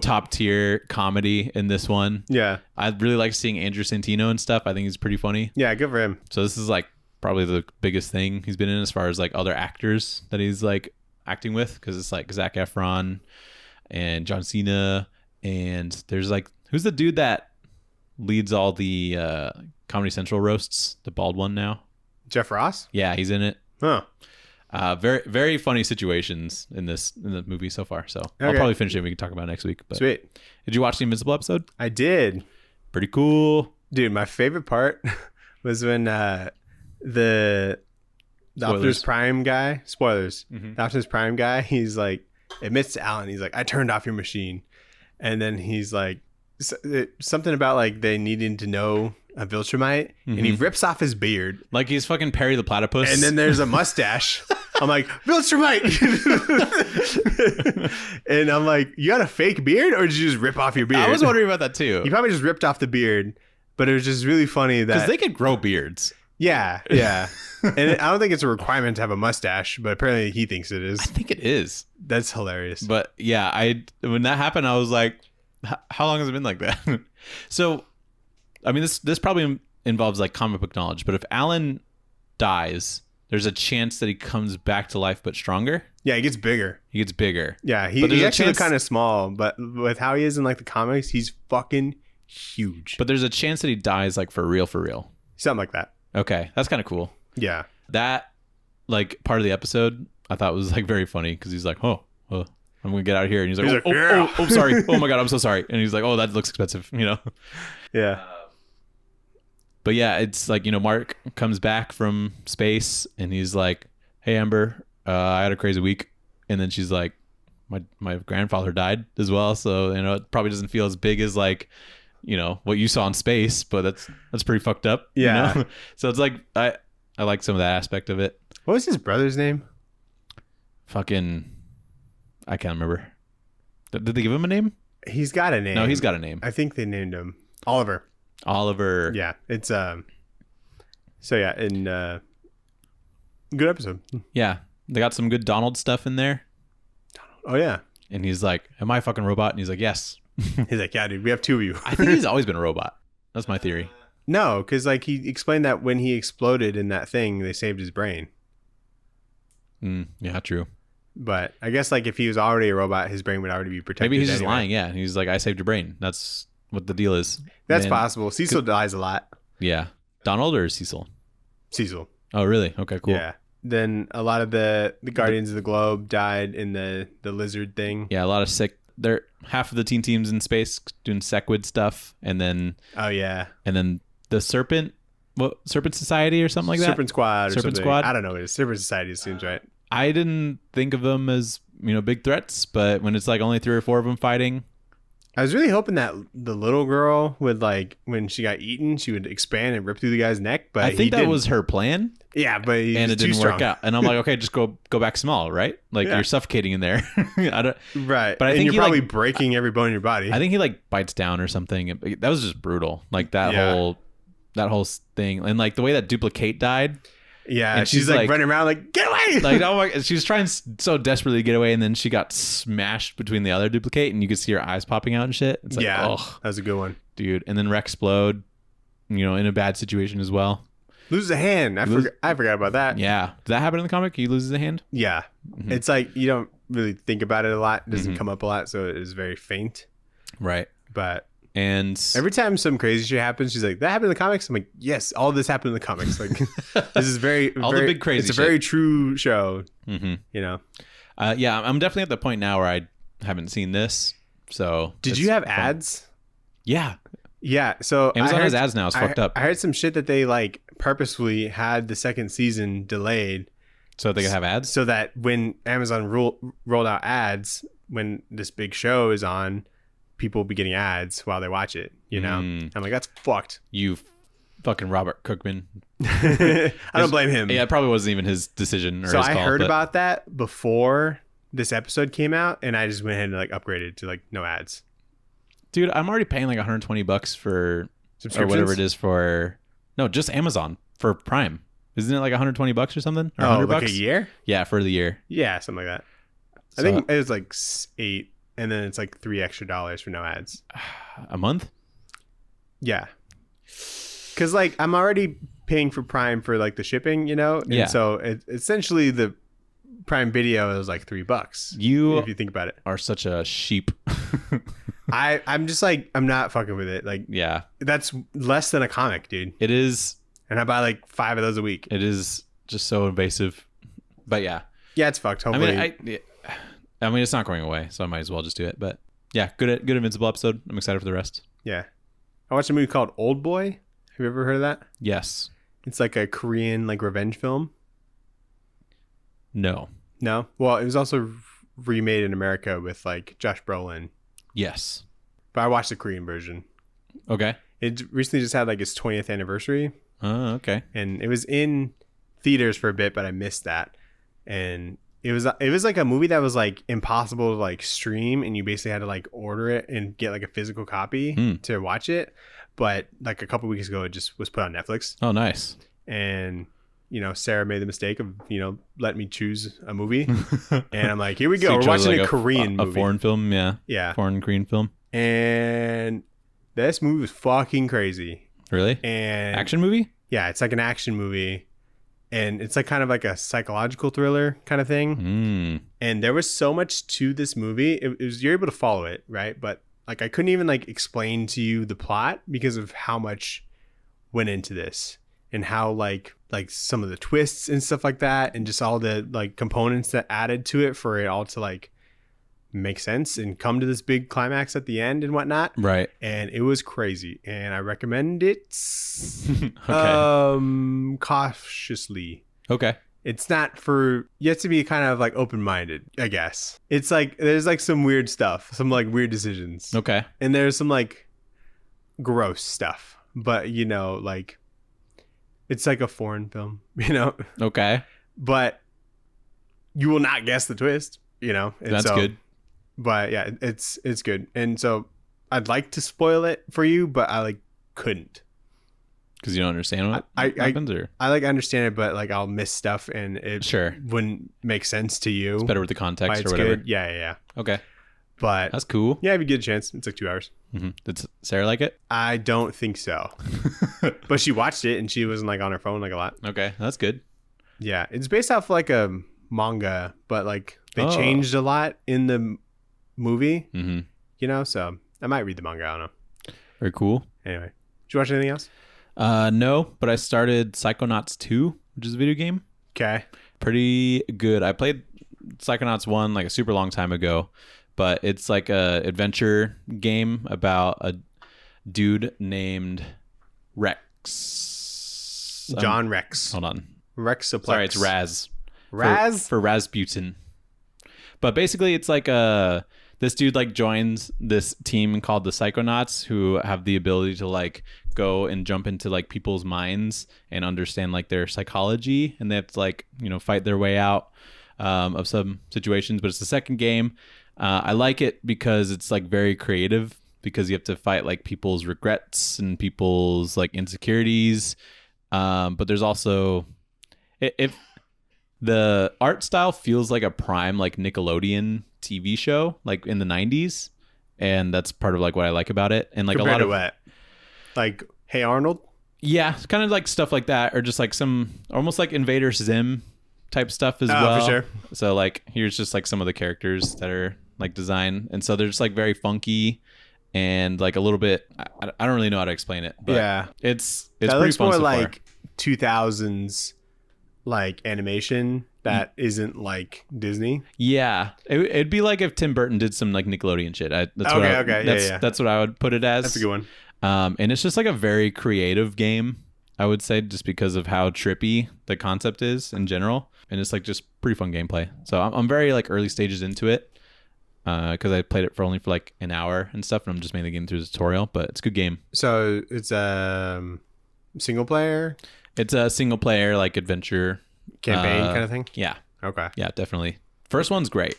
top tier comedy in this one. Yeah, I really like seeing Andrew Santino and stuff. I think he's pretty funny. Yeah, good for him. So this is like probably the biggest thing he's been in as far as like other actors that he's like acting with, because it's like Zac Efron, and John Cena, and there's like, who's the dude that leads all the Comedy Central roasts? The bald one now. Jeff Ross? Yeah, he's in it. Huh. Very, very funny situations in the movie so far. So I'll probably finish it. We can talk about it next week. But sweet. Did you watch the Invincible episode? I did. Pretty cool. Dude, my favorite part was when the Optimus Prime guy, spoilers, the Optimus Prime guy, he's like, admits to Alan, he's like, I turned off your machine. And then he's like, something about like they needing to know a Viltrumite, and he rips off his beard. Like he's fucking Perry the Platypus. And then there's a mustache. I'm like, Viltrumite! And I'm like, you got a fake beard, or did you just rip off your beard? I was wondering about that too. He probably just ripped off the beard, but it was just really funny that... Because they could grow beards. Yeah. And I don't think it's a requirement to have a mustache, but apparently he thinks it is. I think it is. That's hilarious. But yeah, when that happened, I was like, how long has it been like that? So, I mean, this probably involves like comic book knowledge, but if Alan dies, there's a chance that he comes back to life, but stronger. Yeah, he gets bigger. Yeah, he's actually kind of small, but with how he is in like the comics, he's fucking huge. But there's a chance that he dies like for real. Something like that. Okay, that's kind of cool. Yeah. That like part of the episode I thought was like very funny because he's like, oh, I'm gonna get out of here, and he's like, oh, sorry, oh my god, I'm so sorry, and he's like, oh, that looks expensive, you know. Yeah. But yeah, it's like, you know, Mark comes back from space and he's like, hey Amber, I had a crazy week, and then she's like, my grandfather died as well, so you know it probably doesn't feel as big as like, you know, what you saw in space, but that's pretty fucked up. Yeah. You know? So it's like I like some of that aspect of it. What was his brother's name? Fucking, I can't remember. Did they give him a name? He's got a name. No, he's got a name. I think they named him Oliver. Yeah, it's so yeah, good episode. Yeah, they got some good Donald stuff in there. Oh yeah. And he's like, am I a fucking robot? And he's like, yes. He's like, yeah, dude, we have two of you. I think he's always been a robot. That's my theory. No, because like he explained that when he exploded in that thing, they saved his brain. Yeah, true. But I guess like if he was already a robot, his brain would already be protected. Maybe he's just lying. Yeah, he's like, I saved your brain. That's what the deal is. That's possible. Cecil dies a lot. Yeah. Donald or Cecil? Cecil. Oh, really? Okay, cool. Yeah. Then a lot of the Guardians of the Globe died in the lizard thing. Yeah, a lot of sick. They're half of the team's in space doing Sequid stuff, and then the Serpent Society or something like that. Serpent Squad. Serpent Squad. I don't know what it is. Serpent Society seems right. I didn't think of them as, you know, big threats, but when it's like only 3 or 4 of them fighting. I was really hoping that the little girl would, like, when she got eaten, she would expand and rip through the guy's neck. But I think that was her plan. Yeah, but and it didn't work out. And I'm like, okay, just go back small, right? Like you're suffocating in there. Right. But I think you're probably breaking every bone in your body. I think he like bites down or something. That was just brutal. Like that whole thing, and like the way that Duplicate died. Yeah, and she's like running around like, get away! Like, oh my! She was trying so desperately to get away, and then she got smashed between the other Duplicate, and you could see her eyes popping out and shit. It's like, oh, that was a good one, dude. And then Rexplode, you know, in a bad situation as well. Loses a hand. I forgot about that. Yeah, did that happen in the comic? He loses a hand. Yeah, It's like you don't really think about it a lot. It doesn't come up a lot, so it is very faint. Right, but. And every time some crazy shit happens, she's like, that happened in the comics? I'm like, yes, all this happened in the comics. Like, this is all the big crazy It's a very true show, you know? Yeah, I'm definitely at the point now where I haven't seen this. So did you have ads? Yeah. Yeah. So Amazon has ads now. It's fucked up. I heard some shit that they like purposefully had the second season delayed. So they could have ads? So that when Amazon rolled out ads, when this big show is on, people will be getting ads while they watch it, you know? I'm like, that's fucked. You fucking Robert Cookman. I don't blame him. Yeah, it probably wasn't even his decision or so his I call, heard about that before this episode came out, and I just went ahead and like upgraded to like no ads. Dude, I'm already paying like $120 for or whatever it is for just Amazon for Prime. Isn't it like $120 or something? Or $100 like a year? Yeah, for the year. Yeah, something like that. I think it was like 8. And then it's like $3 extra for no ads. A month? Yeah. Because like I'm already paying for Prime for like the shipping, you know? And so essentially the Prime Video is like $3. You if you think about it, are such a sheep. I'm just like, I'm not fucking with it. Like, yeah, that's less than a comic, dude. It is. And I buy like 5 of those a week. It is just so invasive. But yeah. Yeah, it's fucked. Hopefully. I mean, it's not going away, so I might as well just do it. But yeah, good Invincible episode. I'm excited for the rest. Yeah. I watched a movie called Old Boy. Have you ever heard of that? Yes. It's like a Korean like revenge film. No. No? Well, it was also remade in America with like Josh Brolin. Yes. But I watched the Korean version. Okay. It recently just had like its 20th anniversary. Oh, okay. And it was in theaters for a bit, but I missed that. And it was like a movie that was like impossible to like stream, and you basically had to like order it and get like a physical copy to watch it. But like a couple weeks ago, it just was put on Netflix. Oh, nice. And Sarah made the mistake of letting me choose a movie, and I'm like, here we go. So we're watching like a Korean movie, a foreign film, yeah, foreign Korean film. And this movie was fucking crazy. Really? And action movie? Yeah, it's like an action movie. And it's like kind of like a psychological thriller kind of thing. And there was so much to this movie. It was, you're able to follow it, right? But like I couldn't even like explain to you the plot because of how much went into this and how like some of the twists and stuff like that, and just all the like components that added to it for it all to like make sense and come to this big climax at the end and whatnot. Right. And it was crazy, and I recommend it. Okay. Cautiously. Okay. It's not for, you have to be kind of like open-minded, I guess. It's like there's like some weird stuff, some like weird decisions. Okay. And there's some like gross stuff, but like it's like a foreign film, Okay. But you will not guess the twist, and that's good. But yeah, it's good. And so I'd like to spoil it for you, but I like couldn't. Because you don't understand what happens? Or? I like understand it, but like I'll miss stuff, and it wouldn't make sense to you. It's better with the context or whatever. Good. Yeah. Okay. But that's cool. Yeah, if you get a chance. It's like 2 hours. Mm-hmm. Did Sarah like it? I don't think so. But she watched it, and she wasn't like on her phone like a lot. Okay, that's good. Yeah, it's based off like a manga, but like they changed a lot in the movie. Mm-hmm. So I might read the manga. I don't know. Very cool. Anyway, did you watch anything else? No, but I started Psychonauts 2, which is a video game. Okay. Pretty good. I played Psychonauts 1 like a super long time ago, but it's like a adventure game about a dude named Rex. John Rex. Hold on. Rexaplex. Sorry, it's Raz. Raz? For Rasputin. But basically it's like this dude like joins this team called the Psychonauts, who have the ability to like go and jump into like people's minds and understand like their psychology, and they have to like fight their way out of some situations. But it's the second game. I like it because it's like very creative, because you have to fight like people's regrets and people's like insecurities, but there's also if the art style feels like a prime like Nickelodeon TV show like in the 90s, and that's part of like what I like about it. And like compared a lot of what? Like Hey Arnold? Yeah, kind of like stuff like that, or just like some almost like Invader Zim type stuff as well. For sure. So like here's just like some of the characters that are like designed, and so they're just like very funky and like a little bit I don't really know how to explain it, but yeah, it's that pretty looks fun more so like far. 2000s like animation that isn't like Disney. Yeah, it'd be like if Tim Burton did some like Nickelodeon shit. That's what I would put it as. That's a good one. And it's just like a very creative game, I would say, just because of how trippy the concept is in general, and it's like just pretty fun gameplay. So I'm very like early stages into it, because I played it for only like an hour and stuff, and I'm just mainly getting through the tutorial. But it's a good game. So it's single player. It's a single player like adventure campaign kind of thing. Yeah. Okay. Yeah, definitely. First one's great.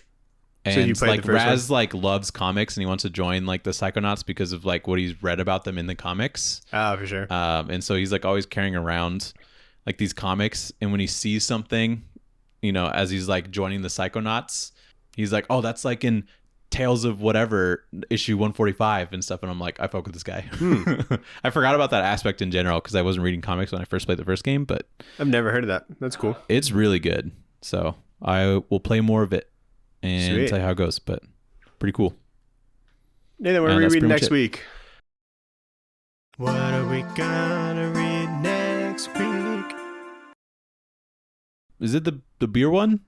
And so you played like the first Raz one? like loves comics, and he wants to join like the Psychonauts because of like what he's read about them in the comics. Oh, for sure. And so he's like always carrying around like these comics, and when he sees something, as he's like joining the Psychonauts, he's like, oh, that's like in Tales of whatever issue 145 and stuff, and I'm like, I fuck with this guy. I forgot about that aspect in general because I wasn't reading comics when I first played the first game, but I've never heard of that. That's cool. It's really good. So I will play more of it and tell you how it goes. But pretty cool. Nathan, what are we reading next week? What are we gonna read next week? Is it the beer one?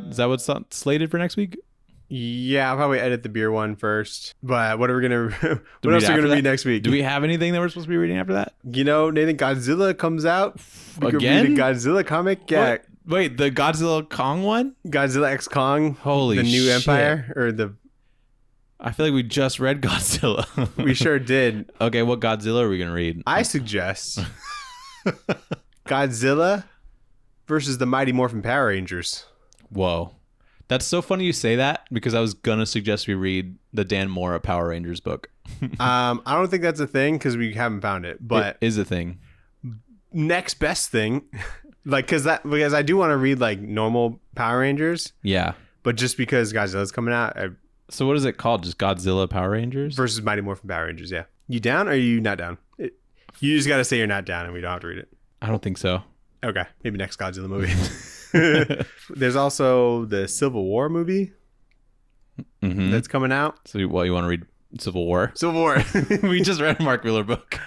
Is that what's slated for next week? Yeah, I'll probably edit the beer one first. But what are we gonna? What else are we gonna read next week? Do we have anything that we're supposed to be reading after that? You know, Nathan, Godzilla comes out. We again? Could read a Godzilla comic. Yeah. What? Wait, the Godzilla Kong one? Godzilla X Kong. Holy shit. The new Empire or the. I feel like we just read Godzilla. We sure did. Okay, what Godzilla are we gonna read? I suggest Godzilla versus the Mighty Morphin Power Rangers. Whoa. That's so funny you say that because I was going to suggest we read the Dan Mora Power Rangers book. I don't think that's a thing because we haven't found it, but it is a thing. Next best thing, like because I do want to read like normal Power Rangers. Yeah. But just because Godzilla's coming out. So what is it called? Just Godzilla Power Rangers? Versus Mighty Morphin Power Rangers, yeah. You down or are you not down? You just got to say you're not down and we don't have to read it. I don't think so. Okay. Maybe next Godzilla movie. There's also the Civil War movie that's coming out. So you want to read Civil War? Civil War. We just read a Mark Miller book.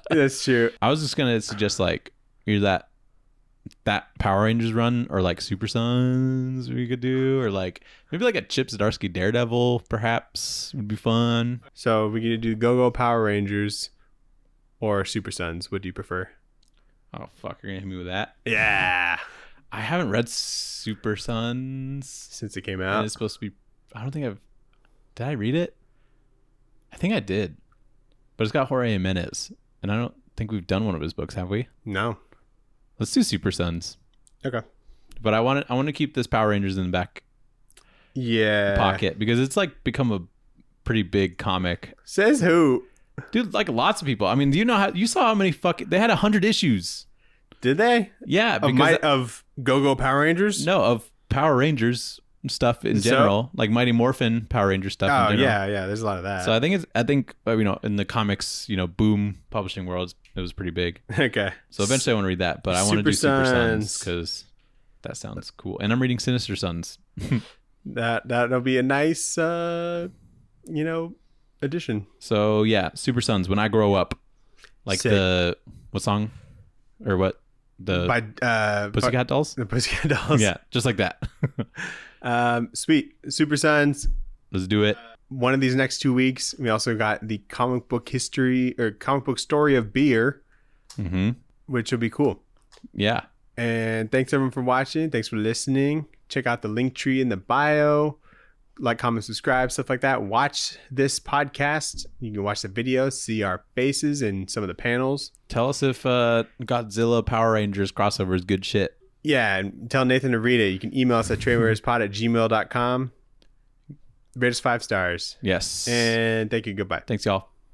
That's true. I was just going to suggest like either that Power Rangers run or like Super Sons we could do, or like maybe like a Chip Zdarsky Daredevil perhaps would be fun. So we could do Go-Go Power Rangers or Super Sons. What do you prefer? Oh, fuck. You're going to hit me with that? Yeah. I haven't read Super Sons since it came out. And it's supposed to be... I don't think I've... Did I read it? I think I did. But it's got Jorge Jimenez. And I don't think we've done one of his books, have we? No. Let's do Super Sons. Okay. But I want to keep this Power Rangers in the back pocket because it's like become a pretty big comic. Says who? Dude, like lots of people. I mean, do you know how you saw how many they had 100 issues? Did they? Yeah, because of Go-Go Power Rangers? No, of Power Rangers stuff in general, like Mighty Morphin Power Ranger stuff in general. Yeah, there's a lot of that. So I think in the comics, boom publishing world, it was pretty big. Okay. So eventually I want to read that, but I want to do Super Sons cuz that sounds cool. And I'm reading Sinister Sons. That'll be a nice addition. So yeah, Super Sons when I grow up. Like sick. What song? Or what? Pussycat Dolls? The Pussycat Dolls. Yeah, just like that. Sweet. Super Sons. Let's do it. One of these next 2 weeks, we also got the comic book story of beer, which will be cool. Yeah. And thanks everyone for watching. Thanks for listening. Check out the Linktree in the bio. Like, comment, subscribe, stuff like that. Watch this podcast. You can watch the videos, see our faces and some of the panels. Tell us if Godzilla Power Rangers crossover is good shit. Yeah, and tell Nathan to read it. You can email us at tradewaiterspod@gmail.com. Rate us 5 stars. Yes. And thank you. Goodbye. Thanks, y'all.